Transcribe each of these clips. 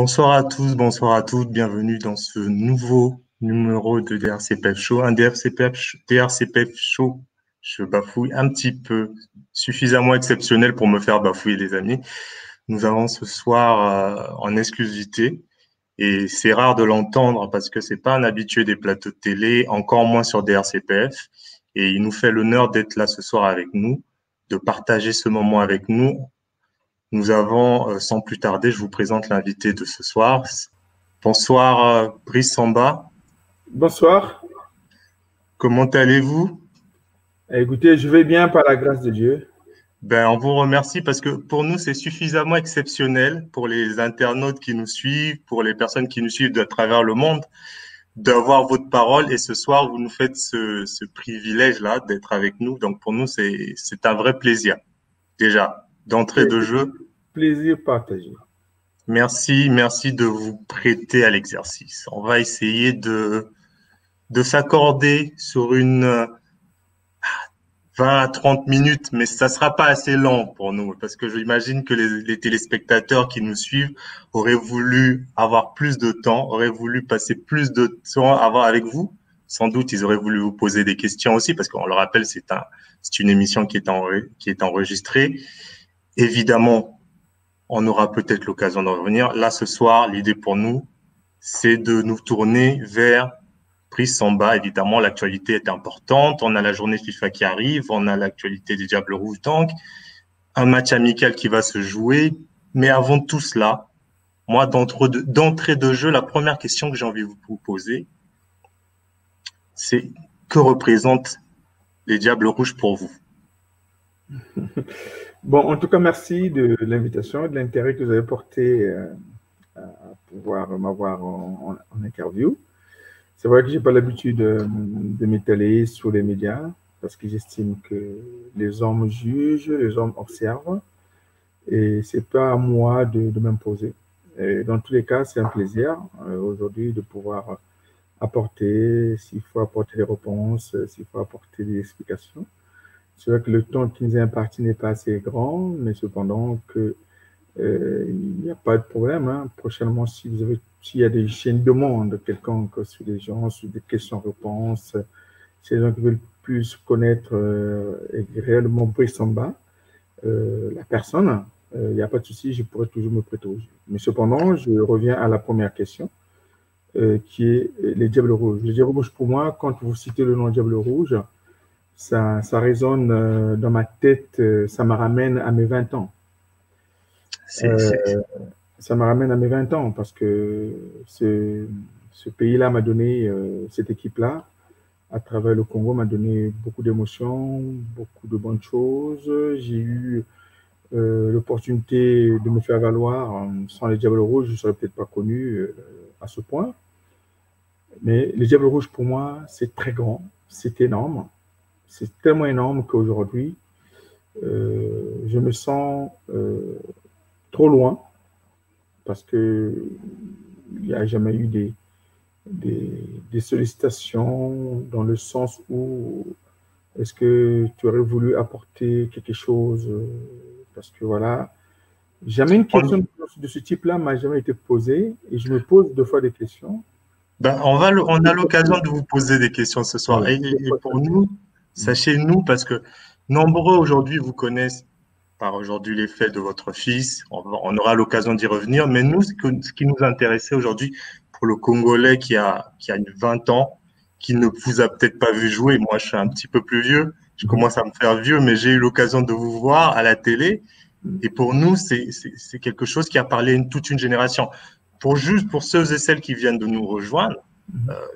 Bonsoir à tous, bonsoir à toutes, bienvenue dans ce nouveau numéro de DRCPF Show. Un DRCPF Show, je bafouille un petit peu, suffisamment exceptionnel pour me faire bafouiller les amis. Nous avons ce soir en exclusivité, et c'est rare de l'entendre parce que c'est pas un habitué des plateaux de télé, encore moins sur DRCPF, et il nous fait l'honneur d'être là ce soir avec nous, de partager ce moment avec nous. Nous avons, sans plus tarder, je vous présente l'invité de ce soir. Bonsoir, Brice Samba. Bonsoir. Comment allez-vous? Écoutez, je vais bien par la grâce de Dieu. Ben, on vous remercie parce que pour nous, c'est suffisamment exceptionnel pour les internautes qui nous suivent, pour les personnes qui nous suivent de travers le monde, d'avoir votre parole. Et ce soir, vous nous faites ce privilège-là d'être avec nous. Donc, pour nous, c'est un vrai plaisir. Déjà, d'entrée de jeu. Plaisir partagé. Merci de vous prêter à l'exercice. On va essayer de s'accorder sur une 20 à 30 minutes, mais ça sera pas assez long pour nous parce que j'imagine que les téléspectateurs qui nous suivent auraient voulu avoir plus de temps, auraient voulu passer plus de temps avec vous. Sans doute, ils auraient voulu vous poser des questions aussi parce qu'on le rappelle, c'est une émission qui est enregistrée. Évidemment, on aura peut-être l'occasion d'en revenir. Là, ce soir, l'idée pour nous, c'est de nous tourner vers Brice Samba. Évidemment, l'actualité est importante. On a la journée FIFA qui arrive. On a l'actualité des Diables Rouges, donc un match amical qui va se jouer. Mais avant tout cela, moi, d'entrée de jeu, la première question que j'ai envie de vous poser, c'est que représentent les Diables Rouges pour vous? Bon, en tout cas, merci de l'invitation et de l'intérêt que vous avez porté à pouvoir m'avoir en interview. C'est vrai que je n'ai pas l'habitude de m'étaler sur les médias parce que j'estime que les hommes jugent, les hommes observent et ce n'est pas à moi de m'imposer. Dans tous les cas, c'est un plaisir aujourd'hui de pouvoir apporter, s'il faut apporter des réponses, s'il faut apporter des explications. C'est vrai que le temps qui nous est imparti n'est pas assez grand, mais cependant que il n'y a pas de problème. Hein. Prochainement, s'il y a des chaînes de demande quelconque sur les gens, sur des questions-réponses, si les gens qui veulent plus connaître réellement Brice Samba, la personne, il n'y a pas de souci, je pourrais toujours me prêter au jeu. Mais cependant, je reviens à la première question, qui est les Diables Rouges. Les Diables Rouges, pour moi, quand vous citez le nom Diables Rouges, ça résonne dans ma tête, ça me ramène à mes 20 ans. Ça me ramène à mes 20 ans parce que ce pays-là m'a donné, cette équipe-là, à travers le Congo, m'a donné beaucoup d'émotions, beaucoup de bonnes choses. J'ai eu l'opportunité de me faire valoir. Sans les Diables Rouges, je ne serais peut-être pas connu à ce point. Mais les Diables Rouges, pour moi, c'est très grand, c'est énorme. C'est tellement énorme qu'aujourd'hui, je me sens trop loin parce qu'il n'y a jamais eu des sollicitations dans le sens où est-ce que tu aurais voulu apporter quelque chose parce que voilà, jamais une question de ce type-là m'a jamais été posée et je me pose deux fois des questions. Ben, on a l'occasion de vous poser des questions ce soir. Voilà. Et pour nous, sachez-nous, parce que nombreux aujourd'hui vous connaissent par aujourd'hui les faits de votre fils. On aura l'occasion d'y revenir. Mais nous, ce qui nous intéressait aujourd'hui, pour le Congolais qui a 20 ans, qui ne vous a peut-être pas vu jouer, moi je suis un petit peu plus vieux, je commence à me faire vieux, mais j'ai eu l'occasion de vous voir à la télé. Et pour nous, c'est quelque chose qui a parlé à toute une génération. Pour ceux et celles qui viennent de nous rejoindre,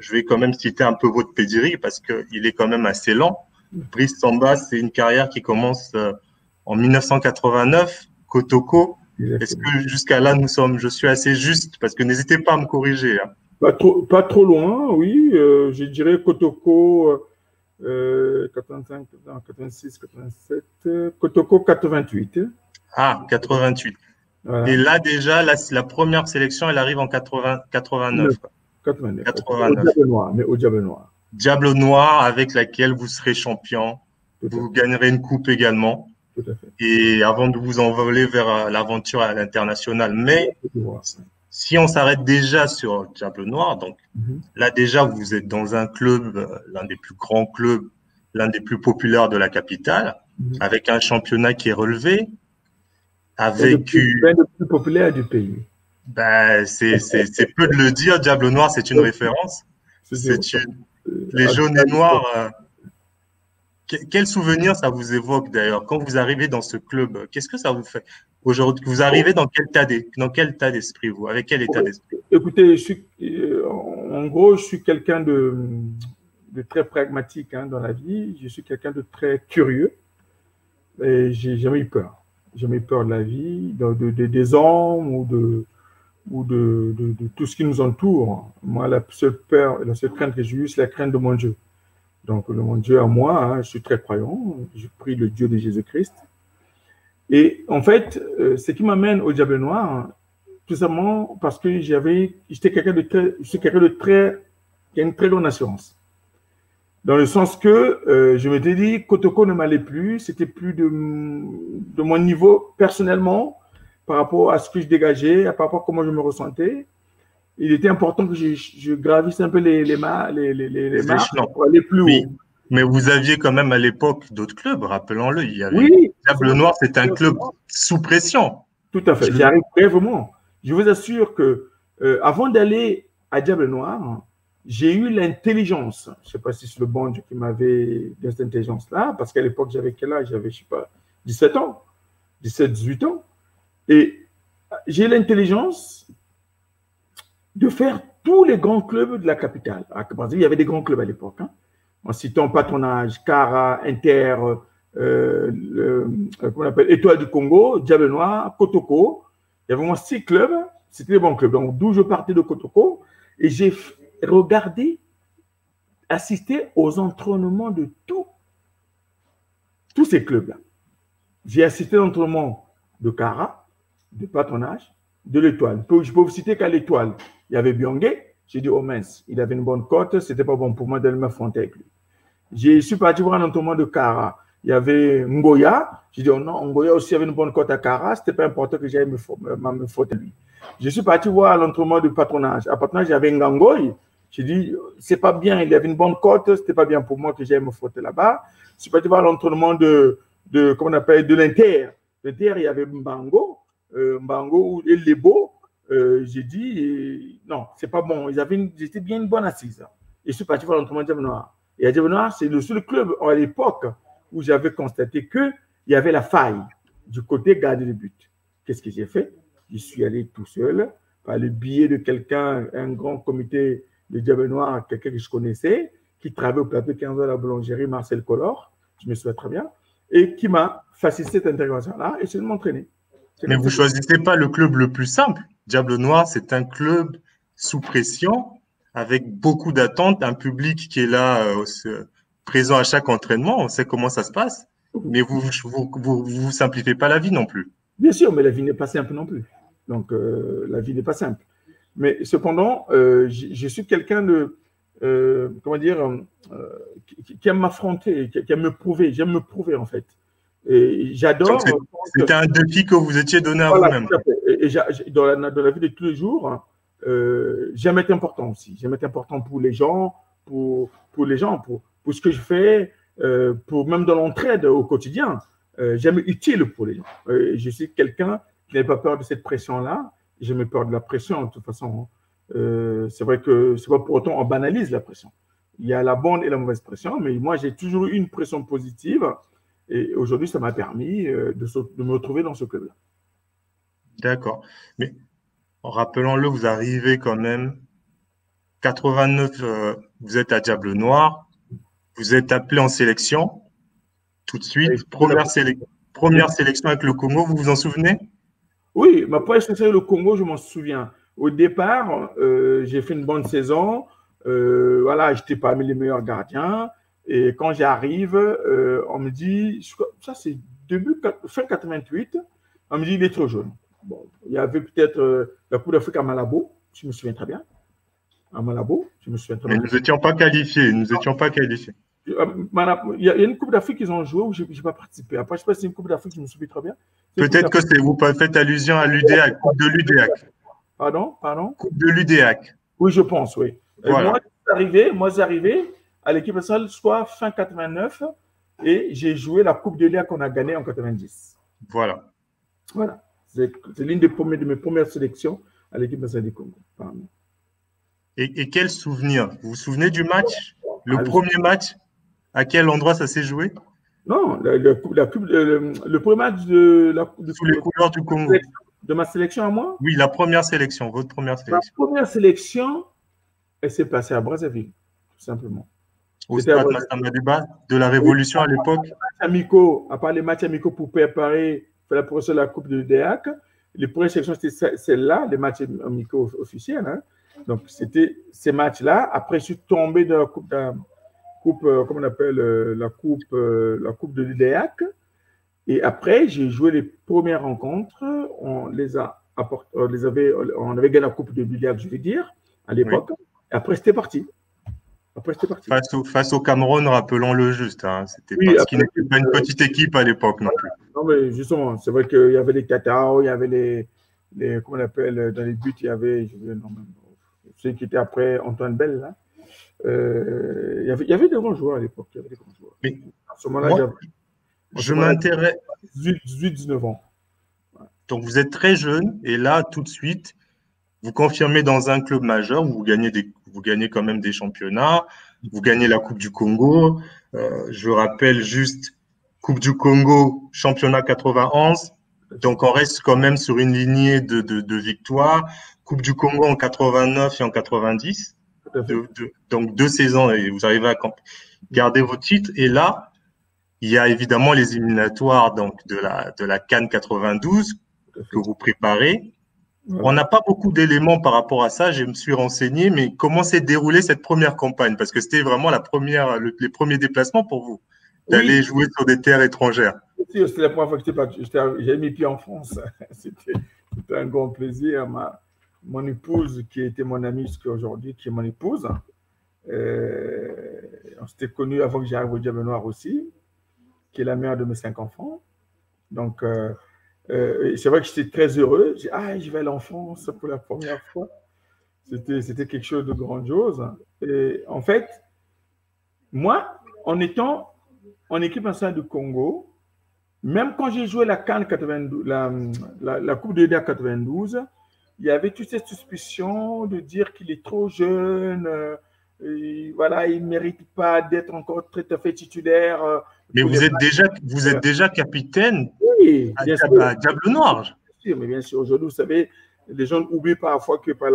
je vais quand même citer un peu votre pedigree parce qu'il est quand même assez lent. Brice Samba, c'est une carrière qui commence en 1989, Kotoko. Est-ce que jusqu'à là, je suis assez juste? Parce que n'hésitez pas à me corriger. Hein. Pas trop loin, oui. Je dirais Kotoko 85, 86, 87, Kotoko 88. Ah, 88. Voilà. Et là, déjà, la première sélection, elle arrive en 89. 89. Au Diable Noir, mais au Diable Noir. Diable Noir, avec laquelle vous serez champion. Vous gagnerez une coupe également. Tout à fait. Et avant de vous envoler vers l'aventure à l'international. Mais si on s'arrête déjà sur Diable Noir, donc là déjà vous êtes dans un club, l'un des plus grands clubs, l'un des plus populaires de la capitale, avec un championnat qui est relevé, avec l'un des plus populaires du pays. Ben, c'est peu de le dire, Diable Noir, c'est une référence. Les jaunes et noirs. Quel souvenir ça vous évoque d'ailleurs quand vous arrivez dans ce club? Qu'est-ce que ça vous fait aujourd'hui? Vous arrivez dans quel état d'esprit vous? Avec quel état d'esprit? Écoutez, en gros, je suis quelqu'un de très pragmatique dans la vie. Je suis quelqu'un de très curieux et j'ai jamais eu peur. J'ai jamais eu peur de la vie, des hommes ou de tout ce qui nous entoure. Moi, la seule peur et la seule crainte que j'ai eue, c'est la crainte de mon Dieu. Donc, mon Dieu à moi, je suis très croyant, je prie le Dieu de Jésus-Christ. Et en fait, ce qui m'amène au Diable Noir, tout simplement parce que j'étais quelqu'un qui a une très grande assurance. Dans le sens que je m'étais dit, Kotoko ne m'allait plus, c'était plus de mon niveau personnellement, par rapport à ce que je dégageais, par rapport à comment je me ressentais. Il était important que je gravisse un peu les marches pour aller plus haut. Mais vous aviez quand même à l'époque d'autres clubs, rappelons-le. Il y avait Diable Noir, c'est un club sous pression. Tout à fait. J'y arrive brièvement. Je vous assure que avant d'aller à Diable Noir, j'ai eu l'intelligence. Je ne sais pas si c'est le bon Dieu qui m'avait donné cette intelligence-là, parce qu'à l'époque, j'avais quel âge? J'avais, je ne sais pas, 17 ans, 17, 18 ans. Et j'ai l'intelligence de faire tous les grands clubs de la capitale. Il y avait des grands clubs à l'époque. En citant Patronage, Cara, Inter, comment on appelle, Étoile du Congo, Diable Noir, Kotoko. Il y avait vraiment 6 clubs. C'était des bons clubs. Donc, d'où je partais de Kotoko. Et j'ai regardé, assisté aux entraînements de tous ces clubs-là. J'ai assisté à l'entraînement de Cara, de Patronage, de l'Étoile. Je peux vous citer qu'à l'Étoile, il y avait Biongé. J'ai dit, oh mince, il avait une bonne cote, c'était pas bon pour moi d'aller m'affronter avec lui. Je suis parti voir un entraînement de Cara. Il y avait Ngoya. J'ai dit, oh non, Ngoya aussi avait une bonne cote à Cara, c'était pas important que j'aille me frotter lui. Je suis parti voir l'entraînement de Patronage. À Patronage, il y avait Ngangoy. J'ai dit, c'est pas bien, il avait une bonne cote, c'était pas bien pour moi que j'aille me frotter là-bas. Je suis parti voir l'entraînement de comment on appelle, de l'Inter. L'Inter, il y avait Mbango et Lebo. J'ai dit, non, c'est pas bon. Ils étaient bien une bonne assise. Et je suis parti voir l'entraînement de Diable Noir. Et à Diable Noir, c'est le seul club à l'époque où j'avais constaté qu'il y avait la faille du côté gardien de but. Qu'est-ce que j'ai fait? Je suis allé tout seul, par le biais de quelqu'un, un grand comité de Diable Noir, quelqu'un que je connaissais, qui travaillait au plateau 15 à la boulangerie, Marcel Collor, je me souviens très bien, et qui m'a facilité cette intervention-là, et c'est de m'entraîner. Mais vous ne choisissez pas le club le plus simple. Diable Noir, c'est un club sous pression, avec beaucoup d'attentes, un public qui est là, présent à chaque entraînement. On sait comment ça se passe, mais vous simplifiez pas la vie non plus. Bien sûr, mais la vie n'est pas simple non plus. Donc, la vie n'est pas simple. Mais cependant, je suis quelqu'un de, comment dire, qui aime m'affronter, qui aime me prouver. J'aime me prouver, en fait. Et j'adore. C'était un défi que vous étiez donné à vous-même. Et dans la vie de tous les jours, j'aime être important aussi. J'aime être important pour les gens, pour ce que je fais, pour même dans l'entraide au quotidien. J'aime être utile pour les gens. Je suis quelqu'un qui n'a pas peur de cette pression-là. J'ai jamais peur de la pression, de toute façon. C'est vrai que c'est pas pour autant on banalise la pression. Il y a la bonne et la mauvaise pression, mais moi, j'ai toujours eu une pression positive. Et aujourd'hui, ça m'a permis de me retrouver dans ce club-là. D'accord. Mais rappelons-le, vous arrivez quand même 89, vous êtes à Diable Noir, vous êtes appelé en sélection tout de suite. Première sélection avec le Congo, vous vous en souvenez? Oui, ma première sélection avec le Congo, je m'en souviens. Au départ, j'ai fait une bonne saison. Voilà, j'étais parmi les meilleurs gardiens. Et quand j'arrive, on me dit, ça c'est fin 88, on me dit il est trop jeune. Bon, il y avait peut-être la Coupe d'Afrique à Malabo, je me souviens très bien. À Malabo, je me souviens très bien. Mais nous n'étions pas qualifiés, Il y a une Coupe d'Afrique qu'ils ont joué où je n'ai pas participé. Après, je ne sais pas si c'est une Coupe d'Afrique, je me souviens très bien. Peut-être que vous faites allusion à l'UDAC, Coupe de l'UDAC. Pardon? Coupe de l'UDEAC. Oui, je pense, oui. Voilà. Moi, j'arrivais à l'équipe nationale soit fin 89 et j'ai joué la Coupe de l'UDEAC qu'on a gagnée en 90. Voilà. Voilà. C'est l'une de mes premières sélections à l'équipe nationale du Congo. Pardon. Et quel souvenir? Vous vous souvenez du match? Le Ah, premier match? À quel endroit ça s'est joué? non, le premier match de Sous les couleurs du Congo. de ma sélection à moi? Oui, la première sélection, votre première Ma sélection. première sélection, elle s'est passée à Brazzaville, tout simplement. Au stade Massamba de la Révolution à l'époque. À part les matchs amicaux pour préparer la prochaine la Coupe de l'UDEAC, les premières sélections, c'était celle-là, les matchs amicaux officiels. Hein. Donc, c'était ces matchs-là. Après, je suis tombé dans la coupe comment on appelle, la coupe de l'UDEAC. Et après, j'ai joué les premières rencontres. On avait gagné la Coupe de l'UDEAC, je veux dire, à l'époque. Oui. Après, c'était parti. Face au Cameroun, rappelons-le juste. Hein. C'était oui, parce qu'il n'était pas une petite équipe à l'époque non plus. Non, mais justement, c'est vrai qu'il y avait les Tatao, il y avait les comment on appelle, dans les buts, il y avait, ceux qui étaient après Antoine Bell, là. Il y avait des grands joueurs à l'époque. Mais à ce moment-là, je m'intéresse. 18-19 ans. Ouais. Donc, vous êtes très jeune et là, tout de suite, vous confirmez dans un club majeur où vous gagnez quand même des championnats, vous gagnez la Coupe du Congo. Je rappelle juste Coupe du Congo, championnat 91. Donc, on reste quand même sur une lignée de victoires. Coupe du Congo en 89 et en 90. Donc, 2 saisons et vous arrivez à garder vos titres. Et là, il y a évidemment les éliminatoires donc, de la CAN 92 que vous préparez. Voilà. On n'a pas beaucoup d'éléments par rapport à ça, je me suis renseigné, mais comment s'est déroulée cette première campagne? Parce que c'était vraiment les premiers déplacements pour vous, d'aller jouer sur des terres étrangères. C'était la première fois que j'ai mis pied en France. C'était un grand plaisir. Mon épouse, qui était mon amie jusqu'à aujourd'hui, qui est mon épouse, on s'était connus avant que j'arrive au Diable Noir aussi, qui est la mère de mes 5 enfants. Donc, c'est vrai que j'étais très heureux. J'ai dit, je vais aller en France pour la première fois. C'était quelque chose de grandiose. Et en fait, moi, en étant en équipe nationale du Congo, même quand j'ai joué la CAN 92, la Coupe de l'UDEAC 92, il y avait toute cette suspicion de dire qu'il est trop jeune, voilà, il ne mérite pas d'être encore tout à fait titulaire. Mais vous êtes déjà capitaine à Diable Noir. Bien sûr, mais bien sûr, aujourd'hui, vous savez, les gens oublient parfois que par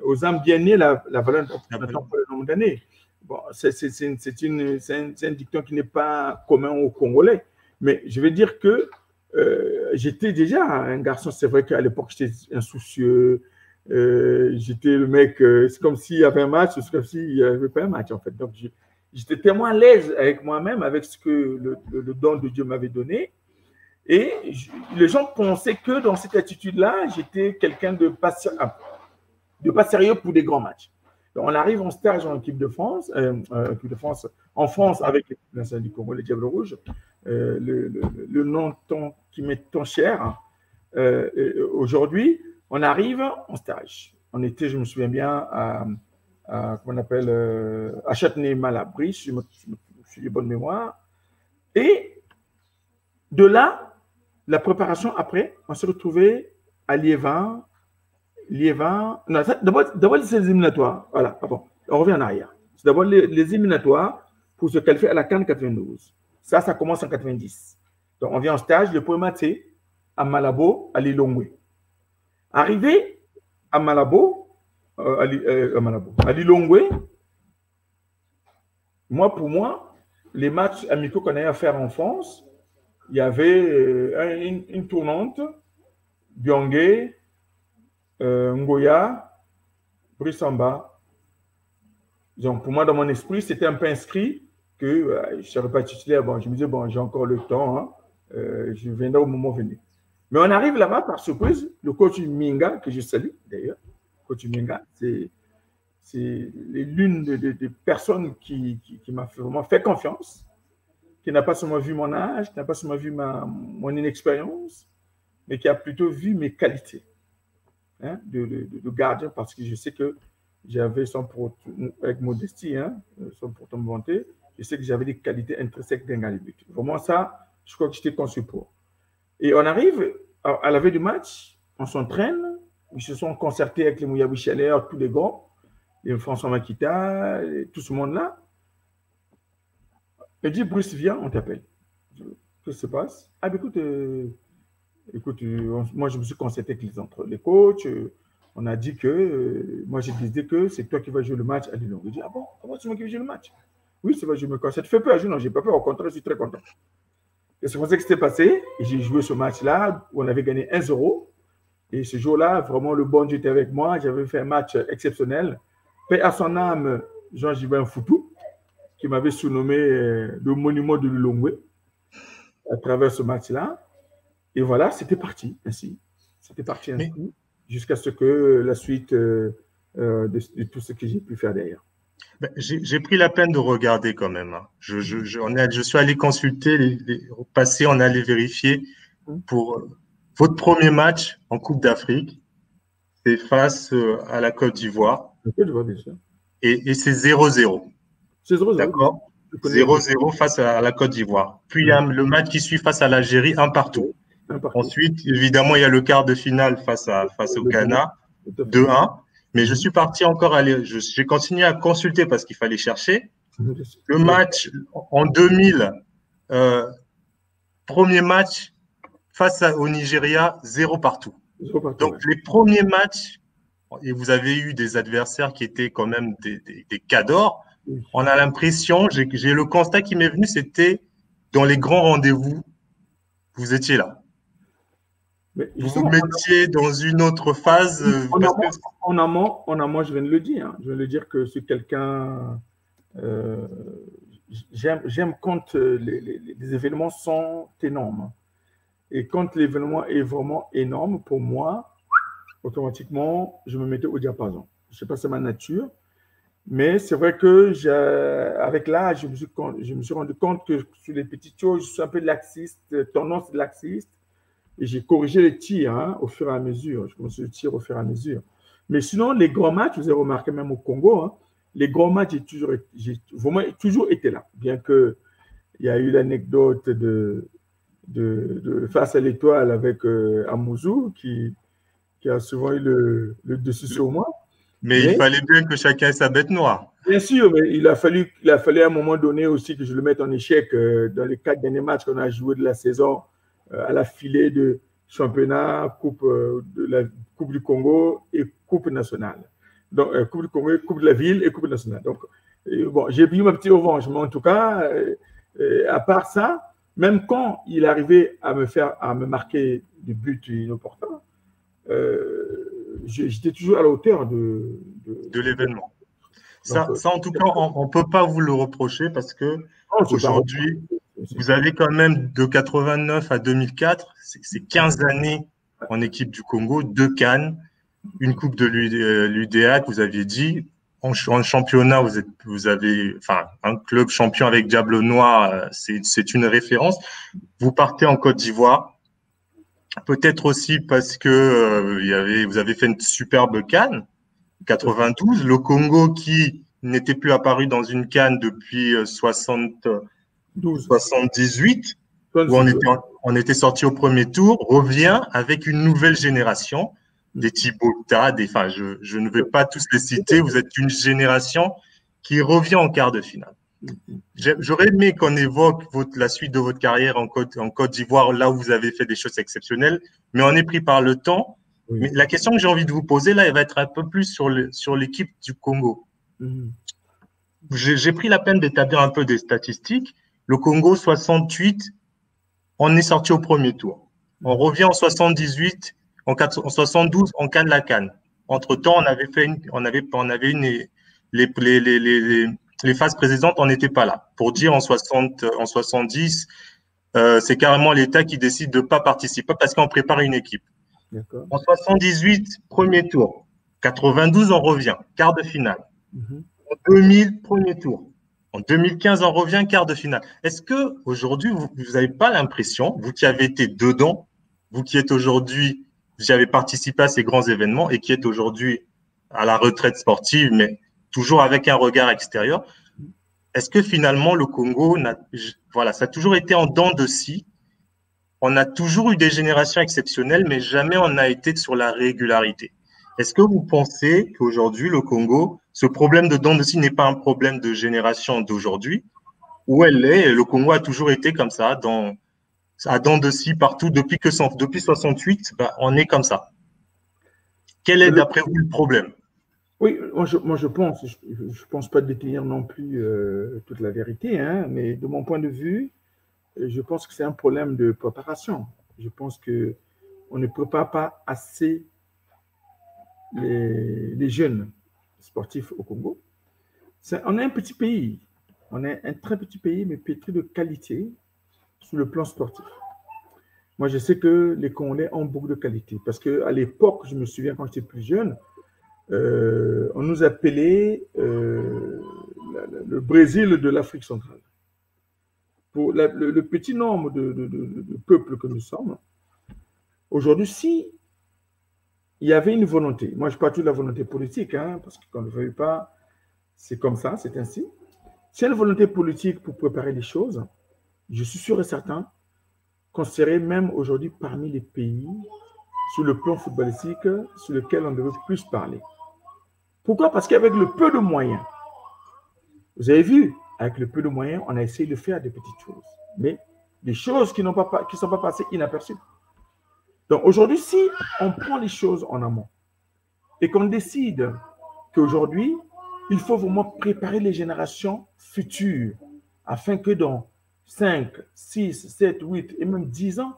aux âmes bien nées, la valeur n'attend pas le nombre d'années. Bon, c'est un dicton qui n'est pas commun aux Congolais. Mais je veux dire que j'étais déjà un garçon, c'est vrai qu'à l'époque, j'étais insoucieux. J'étais le mec, c'est comme s'il y avait un match, c'est comme s'il n'y avait pas un match, en fait. Donc, j'étais tellement à l'aise avec moi-même, avec ce que le don de Dieu m'avait donné. Et les gens pensaient que dans cette attitude-là, j'étais quelqu'un de pas sérieux pour des grands matchs. Donc, on arrive en stage en équipe de France, en France avec l'équipe nationale du Congo, les Diables Rouges. Le nom qui m'est tant cher. Aujourd'hui, on arrive en stage. On était, je me souviens bien, comment on appelle, à Châtenay-Malabry, je suis de bonne mémoire. Et de là, la préparation après, on s'est retrouvé à Liévin. Non, d'abord les éliminatoires. Voilà, pardon. On revient en arrière. C'est d'abord les éliminatoires pour se qualifier à la CAN 92. Ça commence en 90. Donc, on vient en stage. Le premier match, c'est à Malabo, à Lilongwe. Arrivé à Malabo, à Lilongwe, pour moi, les matchs amicaux qu'on avait à faire en France, il y avait une tournante, Byongé, Ngoya, Brissamba. Donc, pour moi, dans mon esprit, c'était un peu inscrit que je ne serais pas titulaire. Bon, je me disais, bon, j'ai encore le temps, hein, je viendrai au moment venu. Mais on arrive là-bas par surprise. Le coach Minga, que je salue d'ailleurs, coach Minga, c'est l'une des personnes qui m'a vraiment fait confiance, qui n'a pas seulement vu mon âge, qui n'a pas seulement vu mon inexpérience, mais qui a plutôt vu mes qualités. hein, de gardien, parce que je sais que j'avais, avec modestie, hein, sans pourtant me vanter, je sais que j'avais des qualités intrinsèques d'un gardien de but. Vraiment, ça, je crois que j'étais conçu pour. Et on arrive à la veille du match, on s'entraîne, ils se sont concertés avec les Mouyabi Chaleur, tous les grands, les François Makita, tout ce monde-là. Il dit, Bruce, viens, on t'appelle. Qu'est-ce qui se passe? Ah, ben écoute, moi, je me suis concerté avec les coachs. On a dit que, moi, j'ai décidé que c'est toi qui vas jouer le match à Lyon. Je dis, ah bon, comment c'est moi qui vais jouer le match? Oui, c'est vrai, je me concerte. Ça te fait peur? Je dis, non, j'ai pas peur, au contraire, je suis très content. Et c'est comme ça que c'était passé. Et j'ai joué ce match-là où on avait gagné 1-0. Et ce jour-là, vraiment, le bon Dieu était avec moi. J'avais fait un match exceptionnel. Paix à son âme, Jean-Gilbert Foutou, qui m'avait surnommé le monument de l'Ulongwe à travers ce match-là. Et voilà, c'était parti ainsi. C'était parti ainsi, jusqu'à ce que la suite de tout ce que j'ai pu faire derrière. J'ai pris la peine de regarder quand même. Hein. Je suis allé consulter, passer, on est allé vérifier pour votre premier match en Coupe d'Afrique. C'est face à la Côte d'Ivoire. La Côte d'Ivoire, bien sûr. Et c'est 0-0. C'est 0-0. D'accord. 0-0 face à la Côte d'Ivoire. Puis il y a le match qui suit face à l'Algérie, 1-1. Ensuite, évidemment, il y a le quart de finale face au Ghana, 2-1. Mais je suis parti encore aller, j'ai continué à consulter parce qu'il fallait chercher. Le match en 2000, premier match face au Nigeria, 0 partout. Donc les premiers matchs, et vous avez eu des adversaires qui étaient quand même des cadors. On a l'impression, j'ai le constat qui m'est venu, c'était dans les grands rendez-vous, vous étiez là. Vous vous mettiez dans une autre phase. En amont, je viens de le dire. Hein. Je viens de le dire que c'est quelqu'un. J'aime quand les événements sont énormes. Et quand l'événement est vraiment énorme, pour moi, automatiquement, je me mettais au diapason. Je ne sais pas, c'est ma nature. Mais c'est vrai que avec l'âge, je me suis rendu compte que sur les petites choses, je suis un peu laxiste, tendance laxiste. Et j'ai corrigé les tirs au fur et à mesure. Je commence le tir au fur et à mesure. Mais sinon, les grands matchs, vous avez remarqué même au Congo, les grands matchs, j'ai vraiment toujours été là. Bien qu'il y a eu l'anecdote de face à l'étoile avec Amouzou, qui a souvent eu le dessus sur moi. Mais il fallait bien que chacun ait sa bête noire. Bien sûr, mais il a fallu à un moment donné aussi que je le mette en échec dans les 4 derniers matchs qu'on a joués de la saison. À la filée de championnat, coupe du Congo et coupe nationale. Donc, coupe du Congo, coupe de la ville et coupe nationale. Donc, bon, j'ai eu ma petite revanche, mais en tout cas, à part ça, même quand il arrivait à me marquer du but inopportun, j'étais toujours à la hauteur de l'événement. Ça, en tout cas, on ne peut pas vous le reprocher parce que aujourd'hui, vous avez quand même de 89 à 2004, c'est 15 années en équipe du Congo, 2 CAN, une coupe de l'UDA que vous aviez dit. En championnat, vous avez un club champion avec Diable Noir, c'est une référence. Vous partez en Côte d'Ivoire, peut-être aussi parce que vous avez fait une superbe CAN, 92. Le Congo qui n'était plus apparu dans une CAN depuis 78, où on était sorti au premier tour, revient avec une nouvelle génération, des Thibauta, je ne vais pas tous les citer, vous êtes une génération qui revient en quart de finale. J'aurais aimé qu'on évoque la suite de votre carrière en Côte d'Ivoire, là où vous avez fait des choses exceptionnelles, mais on est pris par le temps. Oui. Mais la question que j'ai envie de vous poser là, elle va être un peu plus sur l'équipe du Congo. J'ai pris la peine d'établir un peu des statistiques. Le Congo, 68, on est sorti au premier tour. On revient en 78, en 72, on canne la CAN. Entre-temps, les phases précédentes, on n'était pas là. Pour dire, en 70, c'est carrément l'État qui décide de ne pas participer parce qu'on prépare une équipe. En 78, premier tour. 92, on revient, quart de finale. En 2000, premier tour. En 2015, on revient, quart de finale. Est-ce que aujourd'hui, vous n'avez pas l'impression, vous qui avez été dedans, vous qui êtes aujourd'hui j'avais participé à ces grands événements et qui est aujourd'hui à la retraite sportive, mais toujours avec un regard extérieur. Est-ce que finalement le Congo, voilà, ça a toujours été en dents de scie. On a toujours eu des générations exceptionnelles, mais jamais on n'a été sur la régularité. Est-ce que vous pensez qu'aujourd'hui, le Congo, ce problème de dents de scie n'est pas un problème de génération d'aujourd'hui, où elle est, le Congo a toujours été comme ça, à dents de scie partout, depuis 68, on est comme ça. Quel est d'après vous le problème? Oui, moi je pense pas détenir non plus toute la vérité, hein, mais de mon point de vue, je pense que c'est un problème de préparation. Je pense que on ne prépare pas assez les jeunes sportifs au Congo. On est un petit pays, on est un très petit pays, mais pétri de qualité sur le plan sportif. Moi, je sais que les Congolais ont beaucoup de qualité parce qu'à l'époque, je me souviens quand j'étais plus jeune, on nous appelait le Brésil de l'Afrique centrale. Pour le petit nombre de peuples que nous sommes, aujourd'hui, si il y avait une volonté, moi je parle de la volonté politique, hein, parce que quand on ne veut pas, c'est comme ça, c'est ainsi. S'il y a une volonté politique pour préparer les choses, je suis sûr et certain qu'on serait même aujourd'hui parmi les pays sur le plan footballistique sur lequel on devait plus parler. Pourquoi? Parce qu'avec le peu de moyens, vous avez vu, avec le peu de moyens, on a essayé de faire des petites choses, mais des choses qui ne sont pas passées inaperçues. Donc aujourd'hui, si on prend les choses en amont et qu'on décide qu'aujourd'hui, il faut vraiment préparer les générations futures afin que dans 5, 6, 7, 8 et même 10 ans,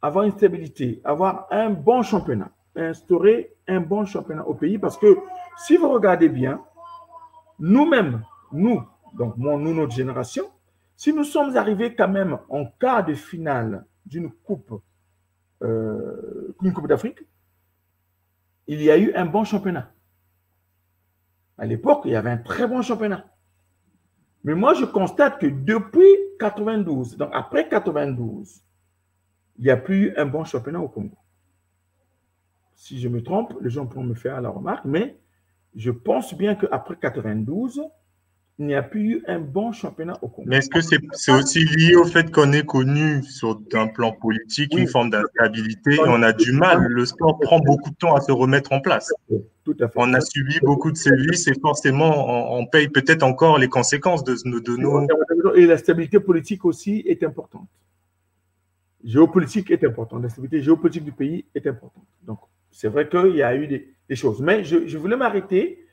avoir une stabilité, avoir un bon championnat, instaurer un bon championnat au pays parce que si vous regardez bien, nous-mêmes, donc nous, notre génération, si nous sommes arrivés quand même en quart de finale d'une coupe d'Afrique, il y a eu un bon championnat. À l'époque, il y avait un très bon championnat. Mais moi, je constate que depuis 92, donc après 92, il n'y a plus eu un bon championnat au Congo. Si je me trompe, les gens pourront me faire la remarque, mais je pense bien qu'après 92, il n'y a plus eu un bon championnat au Congo. Mais est-ce que c'est aussi lié au fait qu'on est connu sur un plan politique, une forme d'instabilité, et on a du mal, le sport prend beaucoup de temps à se remettre en place. Tout à fait. On a subi beaucoup de sévices et forcément, on paye peut-être encore les conséquences de nos... Et la stabilité politique aussi est importante. Géopolitique est importante. La stabilité géopolitique du pays est importante. Donc, c'est vrai qu'il y a eu des choses. Mais je voulais m'arrêter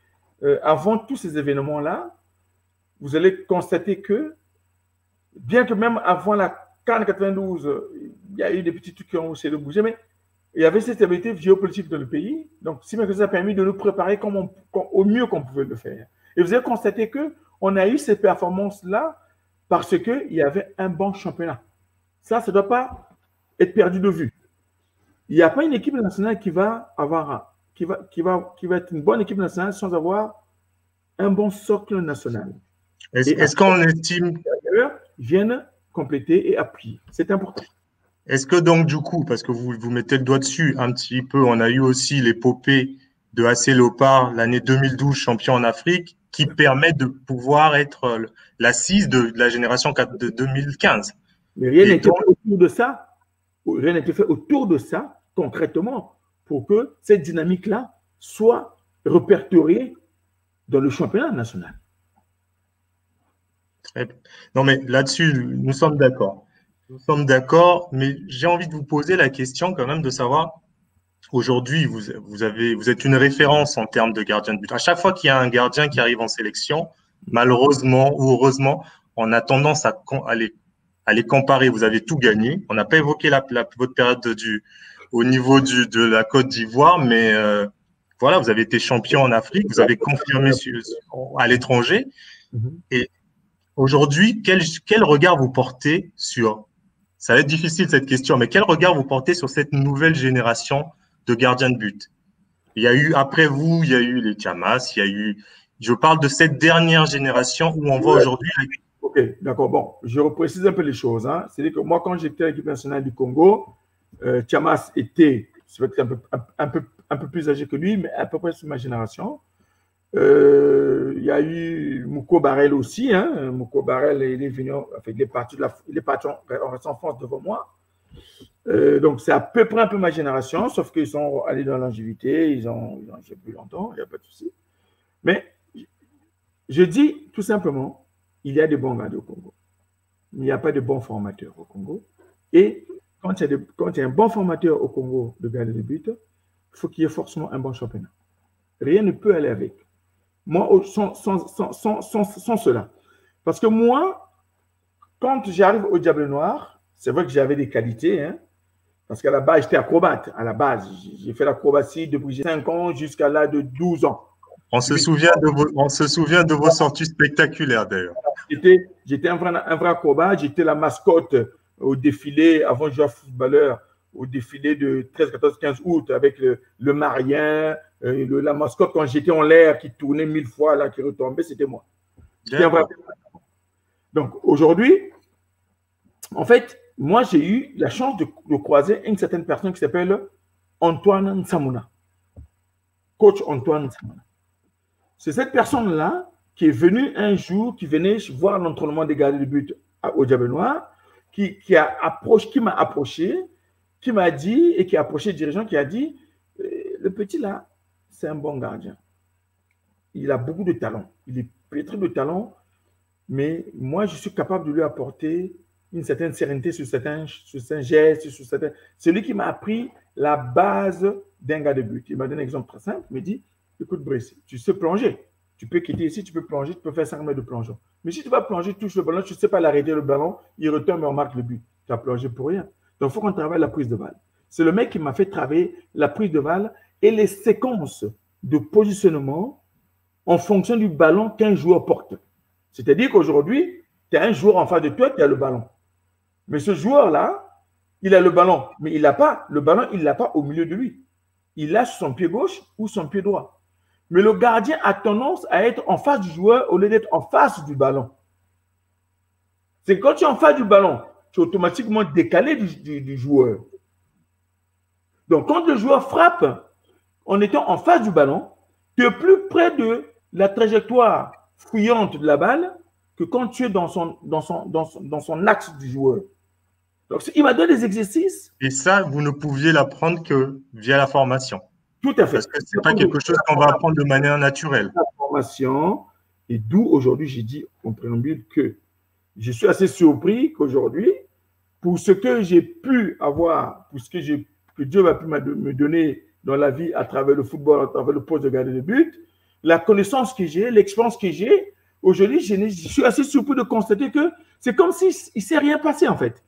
avant tous ces événements-là. Vous allez constater que, bien que même avant la CAN 92, il y a eu des petits trucs qui ont essayé de bouger, mais il y avait cette stabilité géopolitique dans le pays. Donc, ça a permis de nous préparer au mieux qu'on pouvait le faire. Et vous allez constater qu'on a eu ces performances-là parce qu'il y avait un bon championnat. Ça ne doit pas être perdu de vue. Il n'y a pas une équipe nationale qui va être une bonne équipe nationale sans avoir un bon socle national. Est-ce qu'on estime viennent compléter et appuyer? C'est important. Est-ce que donc du coup, parce que vous mettez le doigt dessus un petit peu, on a eu aussi l'épopée de AC Léopard l'année 2012 champion en Afrique qui permet de pouvoir être l'assise de la génération de 2015. Mais rien n'a été fait autour de ça. Rien n'a été fait autour de ça concrètement pour que cette dynamique-là soit répertoriée dans le championnat national. Non, mais là-dessus, nous sommes d'accord. Nous sommes d'accord, mais j'ai envie de vous poser la question quand même de savoir, aujourd'hui, vous êtes une référence en termes de gardien de but. À chaque fois qu'il y a un gardien qui arrive en sélection, malheureusement ou heureusement, on a tendance à les comparer. Vous avez tout gagné. On n'a pas évoqué votre période au niveau de la Côte d'Ivoire, mais voilà, vous avez été champion en Afrique, vous avez confirmé à l'étranger. Et aujourd'hui, quel regard vous portez sur, ça va être difficile cette question, mais quel regard vous portez sur cette nouvelle génération de gardiens de but? Il y a eu, après vous, il y a eu les Chamas, je parle de cette dernière génération où on voit aujourd'hui. Ok, d'accord. Bon, je reprécise un peu les choses. Hein. C'est-à-dire que moi, quand j'étais à l'équipe nationale du Congo, Chamas était c'est vrai que c'est un peu plus âgé que lui, mais à peu près sur ma génération. Il y a eu Mouko Barel aussi. Hein. Mouko Barel, il est venu, enfin, il est parti en restant en France devant moi. Donc, c'est à peu près un peu ma génération, sauf qu'ils sont allés dans la longévité, ils ont joué plus longtemps, il n'y a pas de souci. Mais je dis tout simplement, il y a des bons gardiens au Congo, mais il n'y a pas de bons formateurs au Congo. Et quand il y a un bon formateur au Congo de gardien de but, il faut qu'il y ait forcément un bon championnat. Rien ne peut aller avec. Moi, sans cela. Parce que moi, quand j'arrive au Diable Noir, c'est vrai que j'avais des qualités, hein, parce qu'à la base, j'étais acrobate. À la base, j'ai fait l'acrobatie depuis 5 ans jusqu'à l'âge de 12 ans. On se souvient de vos sorties spectaculaires, d'ailleurs. J'étais un vrai acrobate. J'étais la mascotte au défilé, avant de jouer footballeur, au défilé de 13, 14, 15 août avec le Marien, la mascotte quand j'étais en l'air qui tournait 1000 fois, là, qui retombait, c'était moi. Donc aujourd'hui, en fait, moi j'ai eu la chance de croiser une certaine personne qui s'appelle Antoine Nsamuna. Coach Antoine Nsamuna. C'est cette personne-là qui est venue un jour, qui venait voir l'entraînement des gardiens de but au Diable Noir, qui m'a approché, qui m'a dit, et qui a approché le dirigeant, qui a dit, le petit là, c'est un bon gardien. Il a beaucoup de talent. Il est pétri de talent, mais moi, je suis capable de lui apporter une certaine sérénité sur certains gestes, sur certains... C'est lui qui m'a appris la base d'un gars de but. Il m'a donné un exemple très simple. Il m'a dit, écoute Brice, tu sais plonger. Tu peux quitter ici, tu peux plonger, tu peux faire 5 mètres de plongeon. Mais si tu vas plonger, tu touches le ballon, tu ne sais pas l'arrêter le ballon, il retombe et on marque le but. Tu as plongé pour rien. Donc, il faut qu'on travaille la prise de balle. C'est le mec qui m'a fait travailler la prise de balle et les séquences de positionnement en fonction du ballon qu'un joueur porte. C'est-à-dire qu'aujourd'hui, tu as un joueur en face de toi qui a le ballon. Mais ce joueur-là, il a le ballon, mais il n'a pas le ballon, il ne l'a pas au milieu de lui. Il a son pied gauche ou son pied droit. Mais le gardien a tendance à être en face du joueur au lieu d'être en face du ballon. C'est quand tu es en face du ballon, tu es automatiquement décalé du joueur. Donc, quand le joueur frappe en étant en face du ballon, tu es plus près de la trajectoire fuyante de la balle que quand tu es dans son axe du joueur. Donc, il m'a donné des exercices. Et ça, vous ne pouviez l'apprendre que via la formation. Tout à fait. Parce que ce n'est pas quelque chose qu'on va apprendre de manière naturelle. La formation, et d'où aujourd'hui, j'ai dit en préambule que je suis assez surpris qu'aujourd'hui, pour ce que j'ai pu avoir, pour ce que Dieu a pu me donner dans la vie à travers le football, à travers le poste de gardien de but, la connaissance que j'ai, l'expérience que j'ai, aujourd'hui, je suis assez surpris de constater que c'est comme s'il ne s'est rien passé en fait.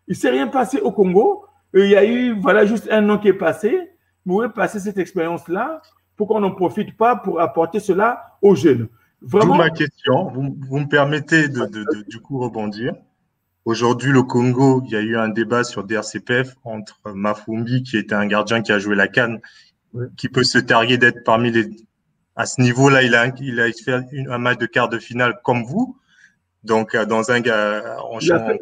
Il ne s'est rien passé au Congo. Il y a eu, voilà, juste un an qui est passé. Vous pouvez passer cette expérience-là pour qu'on n'en profite pas pour apporter cela aux jeunes. Vraiment. D'où ma question. Vous me permettez du coup rebondir. Aujourd'hui, le Congo, il y a eu un débat sur DRCPF entre Mafumbi, qui était un gardien qui a joué la CAN, qui peut se targuer d'être parmi les... À ce niveau-là, il a fait un match de quart de finale comme vous. Donc, dans un gars en il a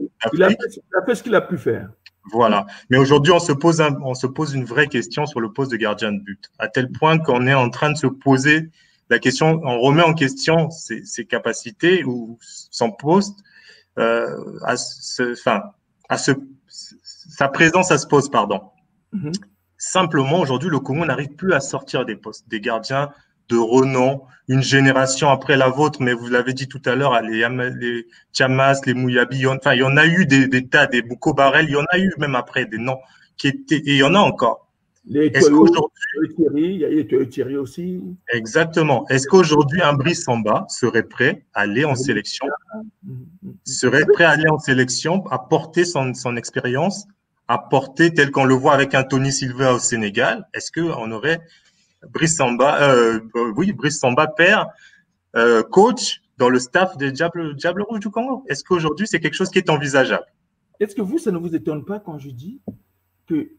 fait ce qu'il a pu faire. Voilà. Mais aujourd'hui, on se pose une vraie question sur le poste de gardien de but, à tel point qu'on est en train de se poser la question, on remet en question ses capacités ou son poste, sa présence à ce poste, pardon. Mm-hmm. Simplement, aujourd'hui, le Congo n'arrive plus à sortir des postes, des gardiens de renom, une génération après la vôtre, mais vous l'avez dit tout à l'heure, les Chamas, les Mouyabi, il y en a eu des tas, des Bouko Barel, il y en a eu même après des noms qui étaient, et il y en a encore. Est-ce qu'aujourd'hui, il y a Thierry aussi. Exactement. Est-ce qu'aujourd'hui, un Brice Samba serait prêt à aller en sélection, à porter son expérience, à porter tel qu'on le voit avec un Tony Silva au Sénégal? Est-ce qu'on aurait Brice Samba, père, coach dans le staff des Diable Rouge du Congo? Est-ce qu'aujourd'hui, c'est quelque chose qui est envisageable? Est-ce que vous, ça ne vous étonne pas quand je dis que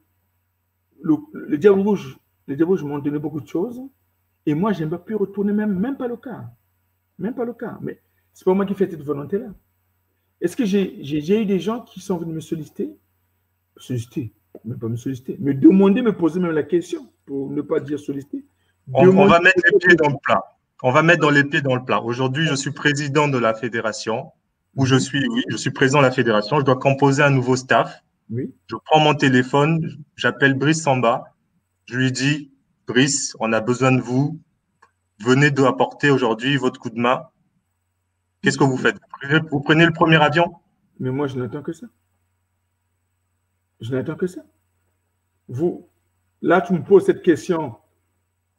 le Diable Rouge m'ont donné beaucoup de choses et moi, je n'ai pas pu retourner même pas le cas. Même pas le cas. Mais c'est pas moi qui fais cette volonté-là. Est-ce que j'ai eu des gens qui sont venus me solliciter? Mais pas me solliciter. Me demander, me poser même la question, pour ne pas dire solliciter. On va mettre les pieds dans le plat. On va mettre les pieds dans le plat. Aujourd'hui, je suis président de la fédération, oui, je suis président de la fédération. Je dois composer un nouveau staff. Oui. Je prends mon téléphone, j'appelle Brice Samba. Je lui dis, Brice, on a besoin de vous. Venez apporter aujourd'hui votre coup de main. Qu'est-ce que vous faites? Vous prenez le premier avion? Mais moi, je n'attends que ça. Je n'attends que ça. Là, tu me poses cette question.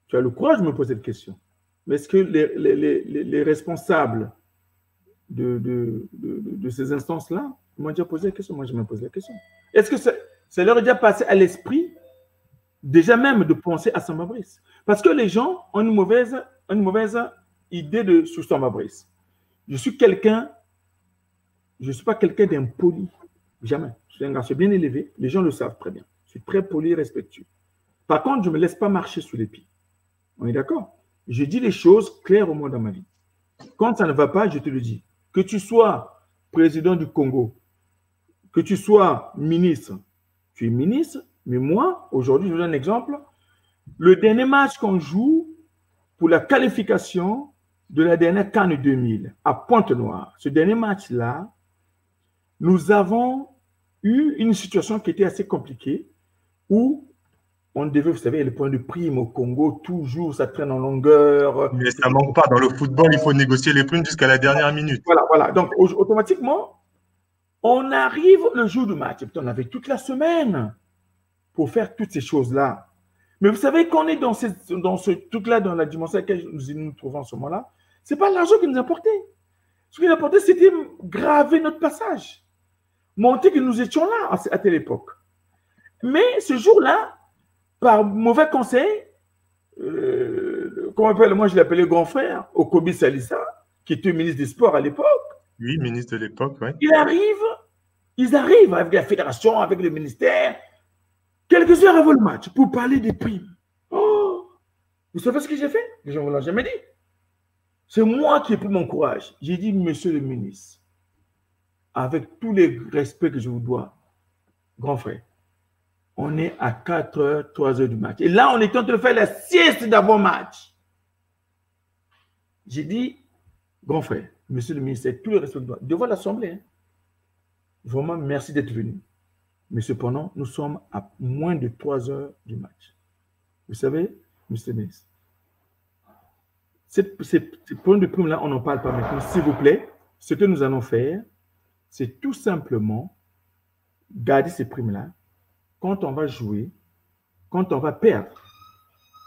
Tu as le courage de me poser cette question. Mais est-ce que les responsables de ces instances-là m'ont déjà posé la question? Moi, je me pose la question. Est-ce que ça leur est déjà passé à l'esprit, déjà même, de penser à Samba Brice? Parce que les gens ont une mauvaise idée sur Samba Brice. Je ne suis pas quelqu'un d'impoli. Jamais. Je suis un garçon bien élevé. Les gens le savent très bien. Je suis très poli et respectueux. Par contre, je ne me laisse pas marcher sous les pieds. On est d'accord? Je dis les choses clairement dans ma vie. Quand ça ne va pas, je te le dis. Que tu sois président du Congo, que tu sois ministre, tu es ministre, mais moi, aujourd'hui, je vous donne un exemple. Le dernier match qu'on joue pour la qualification de la dernière CAN 2000 à Pointe-Noire, ce dernier match-là, nous avons eu une situation qui était assez compliquée où on devait, vous savez, le point de prime au Congo, toujours, ça traîne en longueur. Mais ça ne manque pas. Dans le football, il faut négocier les primes jusqu'à la dernière minute. Voilà. Donc, automatiquement, on arrive le jour du match. Et puis, on avait toute la semaine pour faire toutes ces choses-là. Mais vous savez qu'on est dans ce truc-là, dans la dimension à laquelle nous nous trouvons en ce moment-là, ce n'est pas l'argent qui nous importait. Ce qui nous importait, c'était graver notre passage. Montrer que nous étions là à telle époque. Mais ce jour-là, par mauvais conseil, comment moi je l'appelais grand frère, Okobi Salissa, qui était ministre des Sports à l'époque. Oui, ministre de l'époque, oui. Ils arrivent avec la fédération, avec le ministère, quelques heures avant le match, pour parler des primes. Oh, vous savez ce que j'ai fait? Les gens ne l'ont jamais dit. C'est moi qui ai pris mon courage. J'ai dit, monsieur le ministre, avec tous les respects que je vous dois, grand frère, on est à 4h, 3h du match. Et là, on est en train de faire la sieste d'avant-match. J'ai dit, grand frère, monsieur le ministre, tout le respect devant l'Assemblée, hein, vraiment, merci d'être venu. Mais cependant, nous sommes à moins de 3h du match. Vous savez, monsieur le ministre, ces points de prime-là, on n'en parle pas maintenant. S'il vous plaît, ce que nous allons faire, c'est tout simplement garder ces primes-là. Quand on va jouer, quand on va perdre,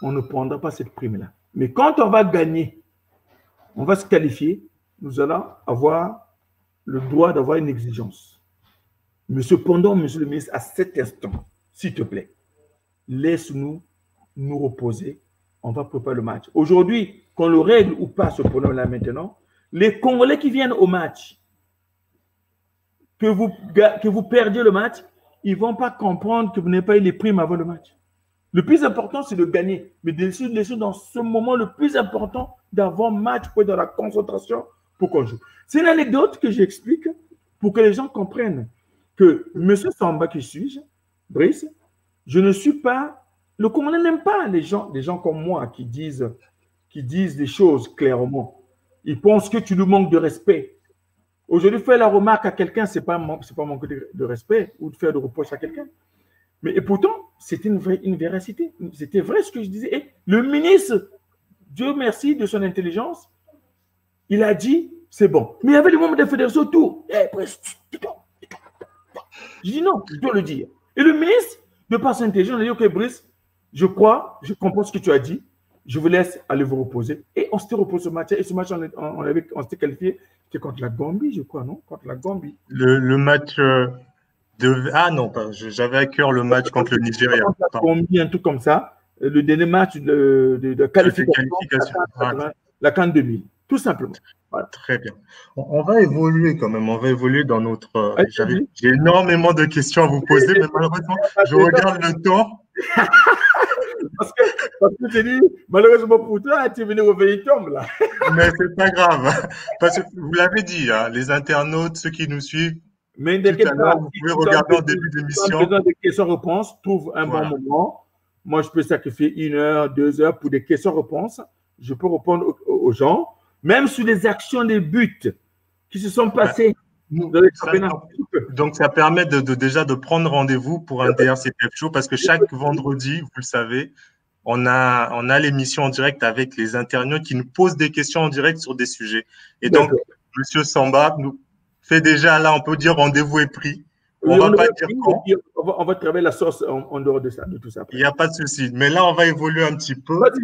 on ne prendra pas cette prime-là. Mais quand on va gagner, on va se qualifier, nous allons avoir le droit d'avoir une exigence. Mais cependant, monsieur le ministre, à cet instant, s'il te plaît, laisse-nous nous reposer. On va préparer le match. Aujourd'hui, qu'on le règle ou pas ce problème-là maintenant, les Congolais qui viennent au match, que vous perdiez le match, ils ne vont pas comprendre que vous n'avez pas eu les primes avant le match. Le plus important, c'est de gagner. Mais laissez dans ce moment le plus important d'avant-match pour être dans la concentration pour qu'on joue. C'est une anecdote que j'explique pour que les gens comprennent que M. Samba, qui suis-je, Brice, je ne suis pas... Le Congolais n'aime pas les gens comme moi qui disent des choses clairement. Ils pensent que tu nous manques de respect. Aujourd'hui, faire la remarque à quelqu'un, ce n'est pas manquer de respect ou de faire de reproche à quelqu'un. Mais et pourtant, c'était une véracité. C'était vrai ce que je disais. Et le ministre, Dieu merci de son intelligence, il a dit, c'est bon. Mais il y avait des membres de la fédération autour. Je dis non, je dois le dire. Et le ministre, de par son intelligence, il a dit, ok, Brice, je comprends ce que tu as dit. Je vous laisse aller vous reposer. Et on s'était reposé ce match. Et ce match, on s'était qualifié. C'était contre la Gambie, je crois, non? Contre la Gambie. Le match Ah non, j'avais à cœur le match contre le Nigeria. Contre la Gambie, un truc comme ça. Le dernier match de qualification. La CAN 2000. Tout simplement. Voilà. Très bien. On va évoluer quand même. On va évoluer dans notre... J'ai énormément de questions à vous poser, mais malheureusement, je regarde le temps. Parce que j'ai dit, malheureusement pour toi, tu es venu au Vélitombe, là. Mais c'est pas grave. Parce que vous l'avez dit, hein, les internautes, ceux qui nous suivent, Mais Tout t'inquiète à pas, l'heure, vous si pouvez tu as regarder en besoin début si tu as d'émission. besoin de questions-réponses, trouve un bon Voilà. moment. Moi, je peux sacrifier 1 heure, 2 heures pour des questions-réponses. Je peux répondre aux gens, même sur les actions, les buts qui se sont Bah, passés nous, dans les ça, championnats. donc, ça permet déjà de prendre rendez-vous pour un DRCPF Show parce que chaque vendredi, vous le savez, on a l'émission en direct avec les internautes qui nous posent des questions en direct sur des sujets. Et donc, D'accord. Monsieur Samba nous fait déjà, là, on peut dire rendez-vous est pris. On Oui, va pas dire quand, on va travailler la sauce en dehors de ça, de tout ça il après. n'y a pas de souci. Mais là, on va évoluer un petit peu Vas-y,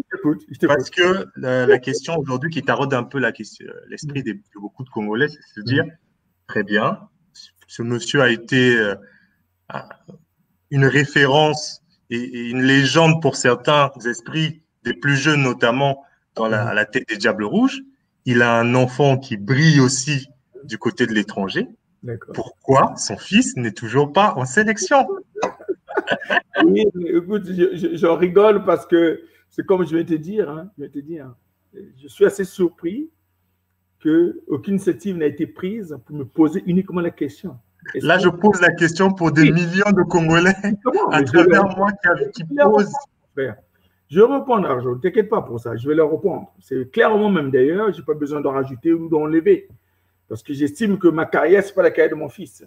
je parce t'écoute. que la question aujourd'hui qui taraude un peu l'esprit de beaucoup de Congolais, c'est de se dire, très bien, ce monsieur a été une référence et une légende pour certains esprits, des plus jeunes notamment, à la tête des Diables Rouges. Il a un enfant qui brille aussi du côté de l'étranger. Pourquoi son fils n'est toujours pas en sélection? Oui, écoute, j'en rigole parce que c'est comme je vais te dire, hein, je suis assez surpris qu'aucune initiative n'a été prise pour me poser uniquement la question. Là, je pose la question pour des millions de Congolais à travers moi qui posent. Je vais répondre, Arjo, ne t'inquiète pas pour ça, je vais leur répondre. C'est clairement même d'ailleurs, je n'ai pas besoin d'en rajouter ou d'enlever. Parce que j'estime que ma carrière, ce n'est pas la carrière de mon fils.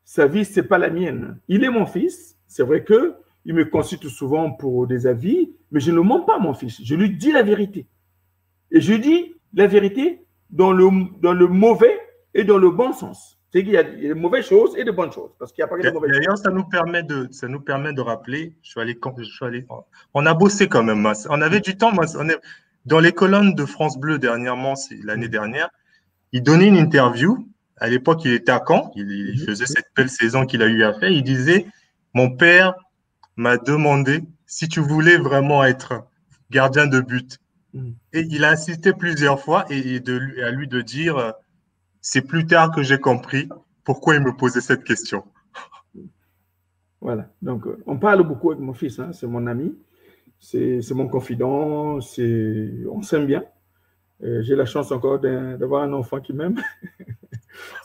Sa vie, ce n'est pas la mienne. Il est mon fils. C'est vrai qu'il me consulte souvent pour des avis, mais je ne mens pas mon fils. Je lui dis la vérité. Et je dis la vérité dans le mauvais et dans le bon sens. C'est qu'il y a de mauvaises choses et de bonnes choses. Parce qu'il n'y a pas que de mauvaises choses. D'ailleurs, ça nous permet de rappeler, on a bossé quand même. On avait du temps. Dans les colonnes de France Bleu dernièrement, l'année dernière, il donnait une interview. À l'époque, il était à Caen. Il faisait cette belle saison qu'il a eu à faire. Il disait, mon père m'a demandé si tu voulais vraiment être gardien de but. Et il a insisté plusieurs fois et à lui de dire, c'est plus tard que j'ai compris pourquoi il me posait cette question. Voilà. Donc, on parle beaucoup avec mon fils. Hein. C'est mon ami. C'est mon confident. On s'aime bien. J'ai la chance encore d'avoir un enfant qui m'aime.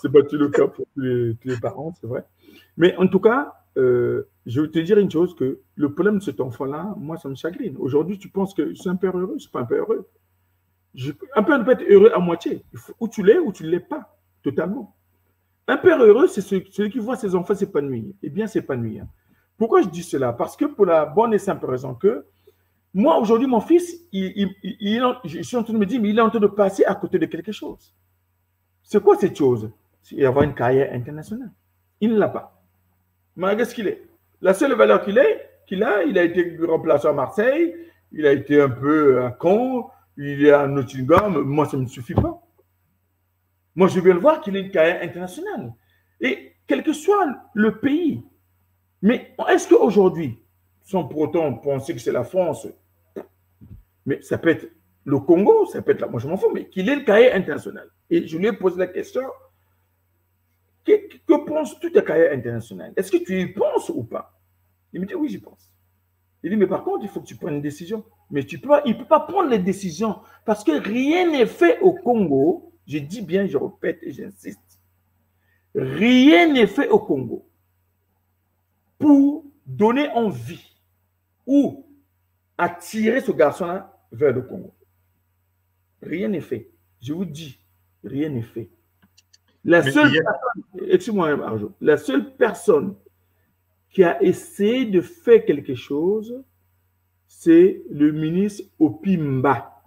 C'est pas tout le cas pour tous les parents, c'est vrai. Mais en tout cas, je vais te dire une chose, que le problème de cet enfant-là, moi, ça me chagrine. Aujourd'hui, tu penses que c'est un père heureux, c'est pas un père heureux. Un père ne peut être heureux à moitié. Ou tu l'es ou tu ne l'es pas, totalement. Un père heureux, c'est celui qui voit ses enfants s'épanouir, et bien s'épanouir. Pourquoi je dis cela? Parce que pour la bonne et simple raison que moi, aujourd'hui, mon fils, je suis en train de me dire, mais il est en train de passer à côté de quelque chose. C'est quoi cette chose? C'est avoir une carrière internationale. Il ne l'a pas. Malgré ce qu'il est. La seule valeur qu'il a, il a été remplaçant à Marseille, il a été un peu à Caen, il est à Nottingham. Moi, ça ne me suffit pas. Moi, je veux le voir qu'il ait une carrière internationale. Et quel que soit le pays. Mais est-ce qu'aujourd'hui, sans pour autant penser que c'est la France, mais ça peut être le Congo, ça peut être là, moi je m'en fous, mais qu'il ait une carrière internationale. Et je lui ai posé la question, que penses-tu de ta carrière internationale? Est-ce que tu y penses ou pas? Il me dit, oui, j'y pense. Il dit, mais par contre, il faut que tu prennes une décision. Mais il ne peut pas prendre les décisions parce que rien n'est fait au Congo. Je dis bien, je répète et j'insiste. Rien n'est fait au Congo pour donner envie ou attirer ce garçon-là vers le Congo. Rien n'est fait. Je vous dis, rien n'est fait. La seule personne qui a essayé de faire quelque chose, c'est le ministre Opimba,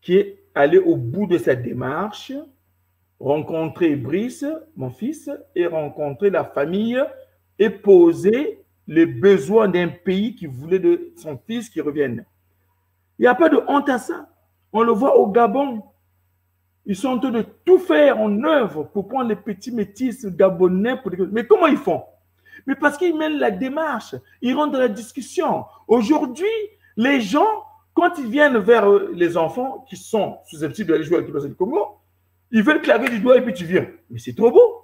qui est allé au bout de sa démarche, rencontrer Brice, mon fils, et rencontrer la famille et poser les besoins d'un pays qui voulait de son fils qui revienne. Il n'y a pas de honte à ça. On le voit au Gabon. Ils sont en train de tout faire en œuvre pour prendre les petits métis gabonais. Mais comment ils font? Mais parce qu'ils mènent la démarche, ils rentrent dans la discussion. Aujourd'hui, les gens, quand ils viennent vers les enfants qui sont susceptibles d'aller jouer à l'équipe du Congo, ils veulent claquer du doigt et puis tu viens. Mais c'est trop beau.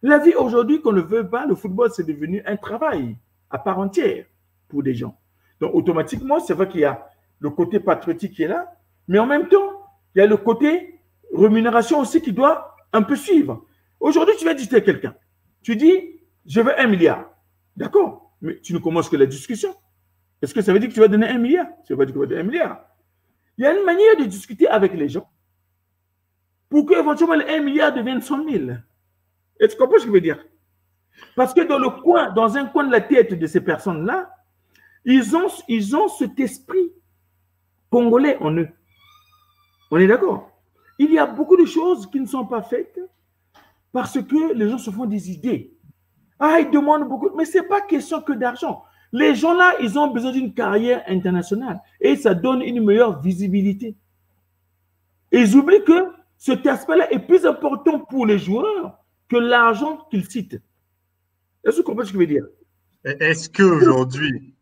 La vie aujourd'hui, qu'on ne veut pas, le football, c'est devenu un travail à part entière pour des gens. Donc, automatiquement, c'est vrai qu'il y a le côté patriotique qui est là, mais en même temps, il y a le côté rémunération aussi qui doit un peu suivre. Aujourd'hui, tu vas discuter quelqu'un. Tu dis, je veux 1 milliard. D'accord, mais tu ne commences que la discussion. Est-ce que ça veut dire que tu vas donner 1 milliard? Ça veut pas dire que tu vas donner 1 milliard. Il y a une manière de discuter avec les gens pour qu'éventuellement les 1 milliard devienne 100 000. Est-ce que tu comprends ce que je veux dire? Parce que dans un coin de la tête de ces personnes-là, ils ont cet esprit congolais en eux. On est d'accord? Il y a beaucoup de choses qui ne sont pas faites parce que les gens se font des idées. Ah, ils demandent beaucoup, mais ce n'est pas question que d'argent. Les gens là, ils ont besoin d'une carrière internationale et ça donne une meilleure visibilité. Et ils oublient que cet aspect-là est plus important pour les joueurs que l'argent qu'ils citent. Est-ce que vous comprenez ce que je veux dire? Est-ce qu'aujourd'hui,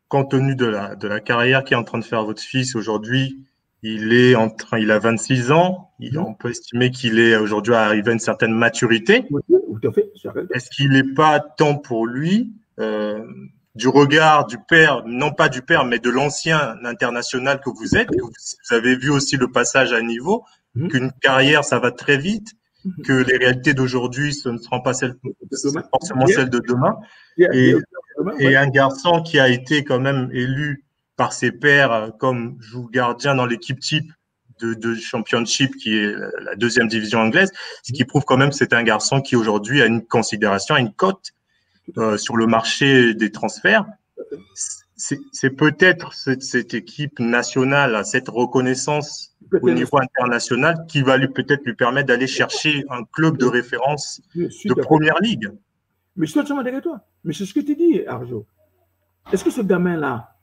compte tenu de la carrière qu'est en train de faire votre fils aujourd'hui, il a 26 ans, on peut estimer qu'il est aujourd'hui arrivé à une certaine maturité. Oui, tout à fait. Est-ce qu'il n'est pas temps pour lui, du regard du père, non pas du père, mais de l'ancien international que vous êtes, que vous avez vu aussi le passage à niveau, qu'une carrière, ça va très vite, que les réalités d'aujourd'hui, ce ne seront pas forcément celles de demain. Et un garçon qui a été quand même élu par ses pairs comme joue gardien dans l'équipe type de Championship, qui est la deuxième division anglaise, ce qui prouve quand même que c'est un garçon qui aujourd'hui a une considération, a une cote sur le marché des transferts. C'est peut-être cette équipe nationale, cette reconnaissance au niveau international qui va peut-être lui permettre d'aller chercher un club de référence de première ligue. Mais je suis totalement d'accord avec toi. Mais c'est ce que tu dis, Arjo. Est-ce que ce gamin-là,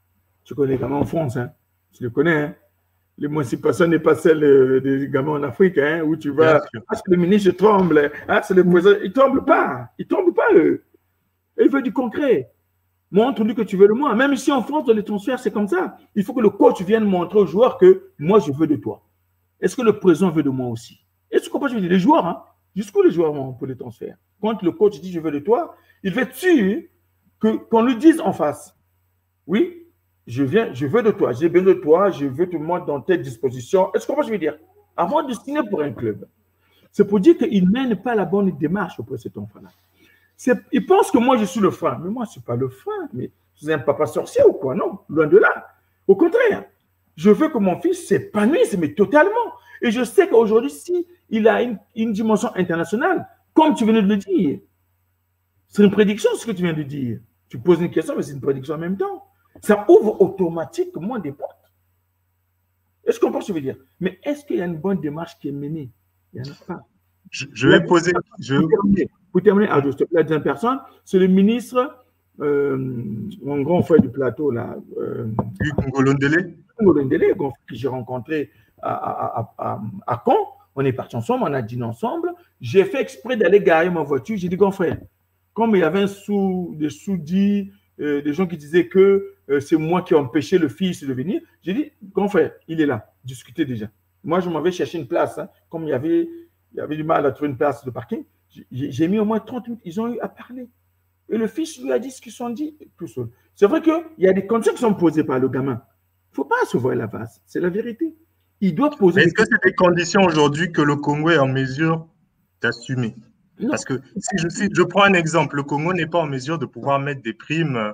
tu connais les gamins en France, hein? Tu le connais, hein? L'émancipation n'est pas celle des gamins en Afrique, hein, où tu vas. Ah, c'est le ministre tremble. Ah, c'est le président. Ils ne tremblent pas. Ils ne tremblent pas, eux. Ils veulent du concret. Montre-lui que tu veux de moi. Même ici en France, dans les transferts, c'est comme ça. Il faut que le coach vienne montrer aux joueurs que moi, je veux de toi. Est-ce que le président veut de moi aussi? Est-ce que tu comprends ce que je veux dire? Les joueurs, hein? Jusqu'où les joueurs vont pour les transferts? Quand le coach dit je veux de toi, il veut être sûr qu'on lui dise en face, oui, je veux de toi, j'ai besoin de toi, je veux te mettre dans telle disposition. Est-ce que tu comprends ce que je veux dire? Avant de signer pour un club, c'est pour dire qu'il ne mène pas la bonne démarche auprès de cet enfant-là. Il pense que moi, je suis le frein. Mais moi, je ne suis pas le frein. Mais je suis un papa sorcier ou quoi? Non, loin de là. Au contraire, je veux que mon fils s'épanouisse, mais totalement. Et je sais qu'aujourd'hui, s'il a une dimension internationale, comme tu venais de le dire, c'est une prédiction ce que tu viens de dire. Tu poses une question, mais c'est une prédiction en même temps. Ça ouvre automatiquement des portes. Est-ce qu'on peut se dire? Mais est-ce qu'il y a une bonne démarche qui est menée? Il n'y en a pas. Je vais poser. Pour terminer, à juste la deuxième personne, c'est le ministre, mon grand frère du plateau, là. Ngolondele. Ngolondele, que j'ai rencontré à Caen. On est partis ensemble, on a dîné ensemble. J'ai fait exprès d'aller garer ma voiture. J'ai dit, grand frère, comme il y avait des sous-dits, des gens qui disaient que c'est moi qui ai empêché le fils de venir, j'ai dit, grand frère, il est là, discutez déjà. Moi, je m'en vais chercher une place. Hein. Comme il y avait du mal à trouver une place de parking, j'ai mis au moins 30 minutes. Ils ont eu à parler. Et le fils lui a dit ce qu'ils sont dit tout seul. C'est vrai qu'il y a des conditions qui sont posées par le gamin. Il ne faut pas se voir la face. C'est la vérité. Il doit poser. Est-ce que c'est des conditions aujourd'hui que le Congo est en mesure d'assumer? Parce que si je prends un exemple, le Congo n'est pas en mesure de pouvoir mettre des primes,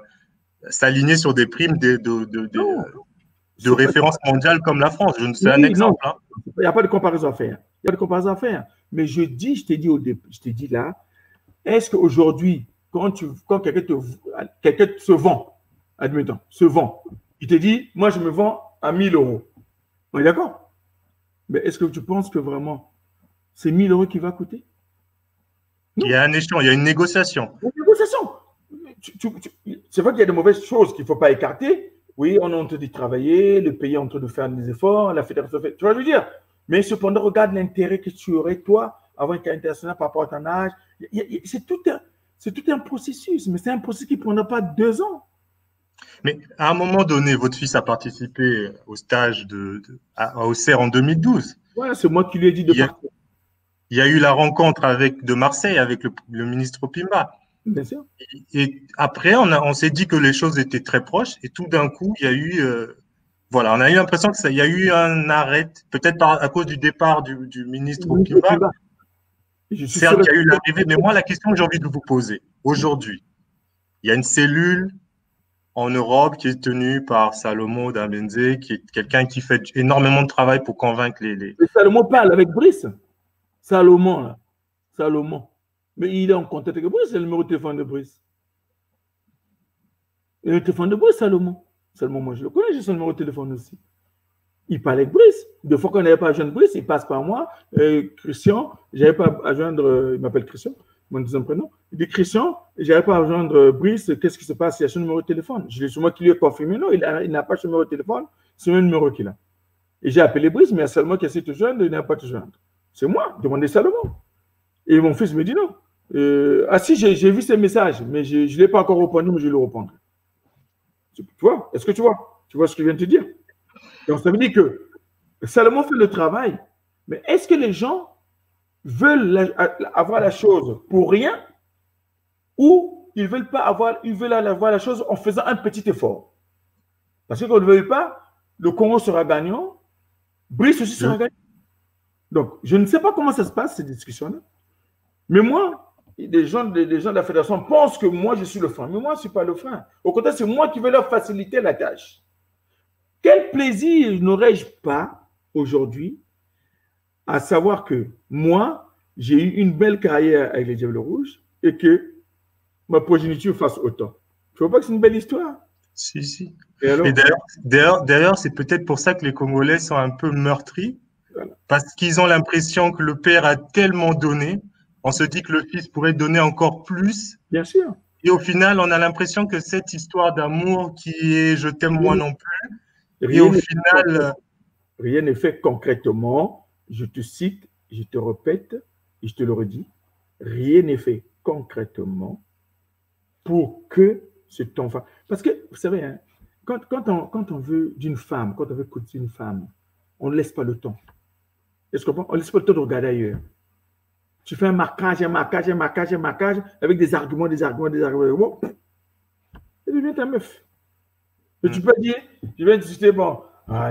s'aligner sur des primes de référence mondiale comme la France. C'est un exemple. Hein. Il n'y a pas de comparaison à faire. Il y a de comparaison à faire. Mais je t'ai dit là, est-ce qu'aujourd'hui, quand quelqu'un se vend, admettons, il te dit, moi je me vends à 1 000 euros. On est d'accord? Mais est-ce que tu penses que vraiment c'est 1 000 euros qui va coûter? Non. Il y a un échange, il y a une négociation. Une négociation. C'est vrai qu'il y a de mauvaises choses qu'il ne faut pas écarter. Oui, on est en train de travailler, le pays est en train de faire des efforts, la fédération fait. Tu vois ce que je veux dire? Mais cependant, regarde l'intérêt que tu aurais, toi, avoir une carrière internationale par rapport à ton âge. C'est tout un processus, mais c'est un processus qui ne prendra pas 2 ans. Mais à un moment donné, votre fils a participé au stage à Auxerre en 2012. Ouais, c'est moi qui lui ai dit de partir. Il y a eu la rencontre de Marseille avec le ministre Pimba. Bien sûr. Et après, on s'est dit que les choses étaient très proches. Et tout d'un coup, il y a eu Voilà, on a eu l'impression que il y a eu un arrêt, peut-être à cause du départ du ministre Opiba. Certes, il y a eu l'arrivée, mais moi, la question que j'ai envie de vous poser, aujourd'hui, il y a une cellule en Europe qui est tenue par Salomon Damenze, qui est quelqu'un qui fait énormément de travail pour convaincre les... Salomon parle avec Brice. Salomon, là. Salomon. Mais il est en contact avec Brice, c'est le numéro de téléphone de Brice. Et le téléphone de Brice, Salomon. Salomon, moi, je le connais, j'ai son numéro de téléphone aussi. Il parle avec Brice. Deux fois qu'on n'avait pas à joindre Brice, il passe par moi. Christian, j'avais pas à joindre, il m'appelle Christian, mon deuxième prénom. Il dit Christian, j'avais pas à joindre Brice, qu'est-ce qui se passe? Il y a son numéro de téléphone. C'est moi qui lui ai confirmé, non, il n'a pas son numéro de téléphone, c'est le numéro qu'il a. Et j'ai appelé Brice, mais il y a seulement qui essaie de te joindre, il n'a pas te joindre. C'est moi, demandez Salomon. Et mon fils me dit non. Ah si, j'ai vu ces messages, mais je ne l'ai pas encore répondu, mais je le répondrai. Tu vois? Est-ce que tu vois? Tu vois ce que je viens de te dire? Donc, ça veut dire que Salomon fait le travail, mais est-ce que les gens veulent avoir la chose pour rien ou ils veulent avoir la chose en faisant un petit effort? Parce qu'on ne veut pas, le Congo sera gagnant, Brice aussi sera gagnant. Donc, je ne sais pas comment ça se passe, ces discussions-là. Mais moi, des gens de la fédération pensent que moi, je suis le frein. Mais moi, je ne suis pas le frein. Au contraire, c'est moi qui vais leur faciliter la tâche. Quel plaisir n'aurais-je pas aujourd'hui à savoir que moi, j'ai eu une belle carrière avec les Diables Rouges et que ma progéniture fasse autant. Tu ne vois pas que c'est une belle histoire? Si, si. Et d'ailleurs, c'est peut-être pour ça que les Congolais sont un peu meurtris, voilà. Parce qu'ils ont l'impression que le père a tellement donné, on se dit que le fils pourrait donner encore plus. Bien sûr. Et au final, on a l'impression que cette histoire d'amour qui est « je t'aime moi non plus », et au final… Rien n'est fait concrètement. Je te cite, je te répète, et je te le redis, rien n'est fait concrètement pour que cet enfant… Parce que, vous savez, hein, quand on veut d'une femme, quand on veut écouter une femme, on ne laisse pas le temps. Est-ce qu'on ne laisse pas le temps de regarder ailleurs. Tu fais un marquage, avec des arguments. Bon, elle devient ta meuf. Et tu peux dire, je vais discuter, bon,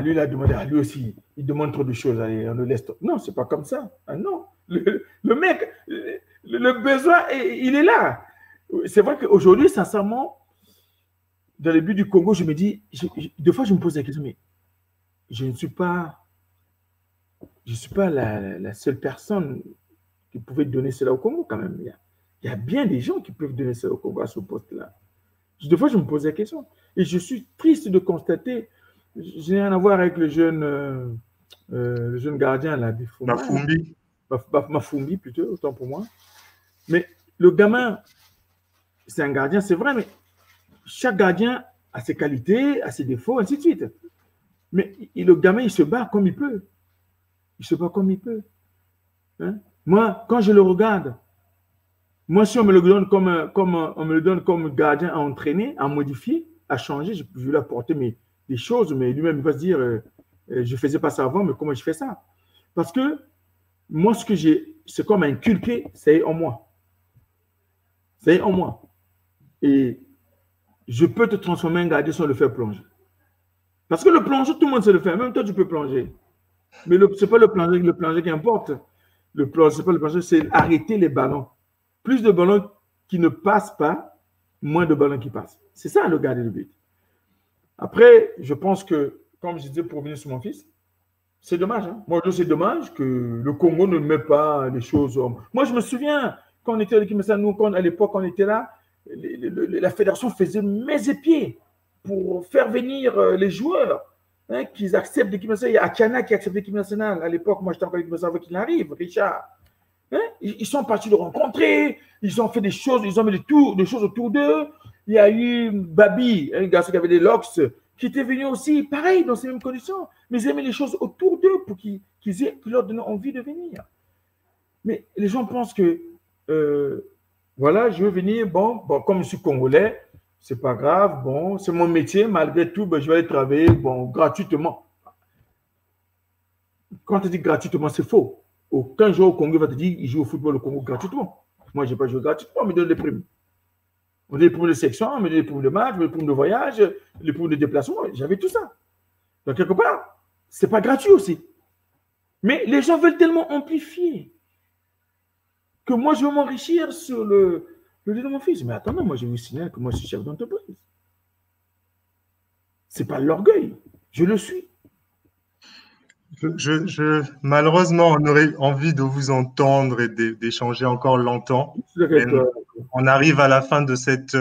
lui, il a demandé à lui aussi, il demande trop de choses, allez, on le laisse. Non, c'est pas comme ça. Ah, non, le mec, le besoin, il est là. C'est vrai qu'aujourd'hui, sincèrement, dans les buts du Congo, je me dis, des fois, je me pose la question, mais je ne suis pas la seule personne qui pouvait donner cela au Congo quand même. Il y a bien des gens qui peuvent donner cela au Congo à ce poste-là. Des fois, je me pose la question. Et je suis triste de constater, je n'ai rien à voir avec le jeune gardien là, Mafumbi. Mafumbi plutôt, autant pour moi. Mais le gamin, c'est un gardien, c'est vrai, mais chaque gardien a ses qualités, a ses défauts, ainsi de suite. Mais le gamin, il se bat comme il peut. Il se bat comme il peut. Hein? Moi, quand je le regarde, moi, si on me le donne comme gardien à entraîner, à modifier, à changer, je vais lui apporter des choses, mais lui-même, il va se dire, je ne faisais pas ça avant, mais comment je fais ça? Parce que moi, ce que j'ai, c'est comme inculqué, c'est en moi. C'est en moi. Et je peux te transformer en gardien sans le faire plonger. Parce que le plongeon, tout le monde sait le faire. Même toi, tu peux plonger. Mais ce n'est pas le plongeur qui importe. Ce n'est pas le plongeur, c'est arrêter les ballons. Plus de ballons qui ne passent pas, moins de ballons qui passent. C'est ça le gardien de but. Après, je pense que, comme je disais pour revenir sur mon fils, c'est dommage. Hein? Moi, c'est dommage que le Congo ne met pas les choses. Moi, je me souviens, quand on était à l'équipe nationale, nous, à l'époque, on était là, la fédération faisait mains et pieds pour faire venir les joueurs. Hein, qu'ils acceptent l'équipe nationale. Il y a Akiana qui accepte l'équipe nationale. À l'époque, moi, j'étais encore l'équipe nationale avant qu'il arrive, Richard. Hein? Ils sont partis le rencontrer. Ils ont fait des choses, ils ont mis des choses autour d'eux. Il y a eu Babi, un garçon qui avait des locks, qui était venu aussi, pareil, dans ces mêmes conditions. Mais ils aimaient les choses autour d'eux pour qu'ils leur donnaient envie de venir. Mais les gens pensent que, voilà, je veux venir, bon, comme je suis congolais, c'est pas grave, bon, c'est mon métier, malgré tout, je vais aller travailler, bon, gratuitement. Quand tu dis gratuitement, c'est faux. Aucun joueur au Congo va te dire qu'il joue au football au Congo gratuitement. Moi, je n'ai pas joué gratuitement, on me donne des primes. On me donne des primes de section, on me donne des primes de match, des primes de voyage, des primes de déplacement, j'avais tout ça. Donc, quelque part, ce n'est pas gratuit aussi. Mais les gens veulent tellement amplifier que moi, je veux m'enrichir sur le dos de mon fils. Mais attendez, moi, je vous signale que moi, je suis chef d'entreprise. Ce n'est pas l'orgueil. Je le suis. Malheureusement, on aurait envie de vous entendre et d'échanger encore longtemps. Mais on arrive à la fin de cette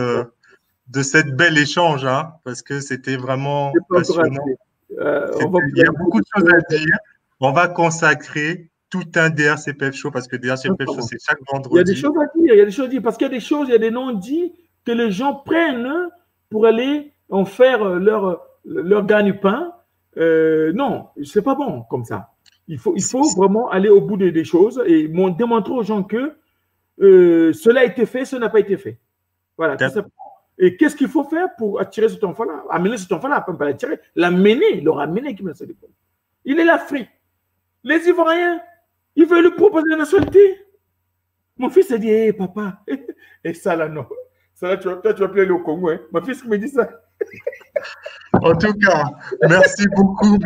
belle échange, hein, parce que c'était vraiment passionnant. Il y a beaucoup de choses à dire. On va consacrer tout un DRCPF Show, parce que DRCPF Show, c'est chaque vendredi. Il y a des choses à dire, il y a des choses à dire, parce qu'il y a des choses, il y a des non-dits que les gens prennent pour aller en faire leur gagne-pain. Non, c'est pas bon comme ça. Il faut vraiment aller au bout des choses et démontrer aux gens que cela a été fait, ce n'a pas été fait. Voilà, tout simplement. Et qu'est-ce qu'il faut faire pour attirer cet enfant-là? Amener cet enfant-là, pas l'attirer, l'amener, le ramener qui me laisse. Il est l'Afrique. Les Ivoiriens, ils veulent lui proposer la nationalité. Mon fils a dit, hey, papa, et ça là, non. Ça là, tu vas appeler le Congo. Hein? Mon fils me dit ça. En tout cas, merci beaucoup,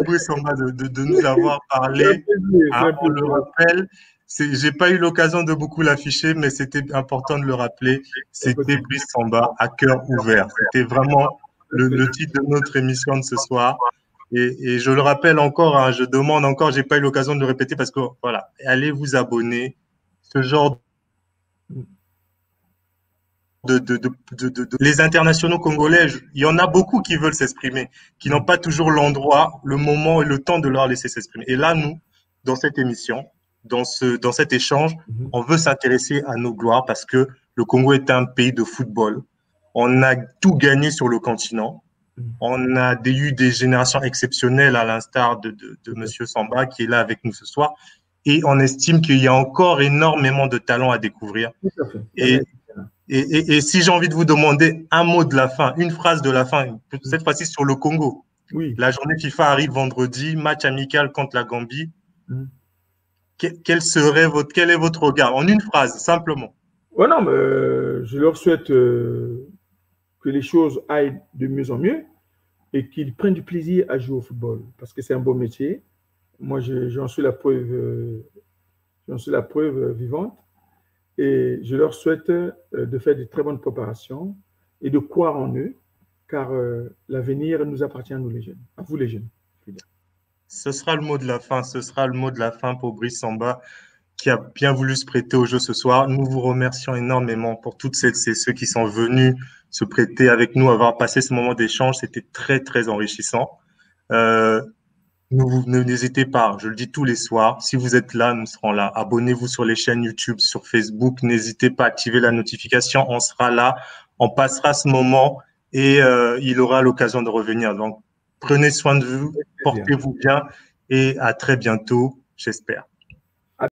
Brice Samba, de nous avoir parlé. On le rappelle, j'ai pas eu l'occasion de beaucoup l'afficher, mais c'était important de le rappeler. C'était Brice Samba à cœur ouvert. C'était vraiment le titre de notre émission de ce soir. Et je le rappelle encore, hein, je demande encore, j'ai pas eu l'occasion de le répéter parce que voilà, allez vous abonner. Ce genre les internationaux congolais, il y en a beaucoup qui veulent s'exprimer, qui n'ont pas toujours l'endroit, le moment et le temps de leur laisser s'exprimer. Et là, nous, dans cette émission, dans cet échange, on veut s'intéresser à nos gloires parce que le Congo est un pays de football. On a tout gagné sur le continent. On a eu des générations exceptionnelles à l'instar de Monsieur Samba qui est là avec nous ce soir. Et on estime qu'il y a encore énormément de talents à découvrir. Et si j'ai envie de vous demander un mot de la fin, une phrase de la fin, cette fois-ci sur le Congo. Oui. La journée FIFA arrive vendredi, match amical contre la Gambie. Quel est votre regard? En une phrase, simplement. Ouais, non, mais je leur souhaite que les choses aillent de mieux en mieux et qu'ils prennent du plaisir à jouer au football parce que c'est un beau métier. Moi, j'en suis la preuve vivante. Et je leur souhaite de faire de très bonnes préparations et de croire en eux, car l'avenir nous appartient à nous les jeunes, à vous les jeunes. Ce sera le mot de la fin. Ce sera le mot de la fin pour Brice Samba, qui a bien voulu se prêter au jeu ce soir. Nous vous remercions énormément pour toutes celles et ceux qui sont venus se prêter avec nous, avoir passé ce moment d'échange. C'était très, très enrichissant. N'hésitez pas, je le dis tous les soirs, si vous êtes là, nous serons là. Abonnez-vous sur les chaînes YouTube, sur Facebook. N'hésitez pas à activer la notification. On sera là, on passera ce moment et il aura l'occasion de revenir. Donc, prenez soin de vous, portez-vous bien et à très bientôt, j'espère.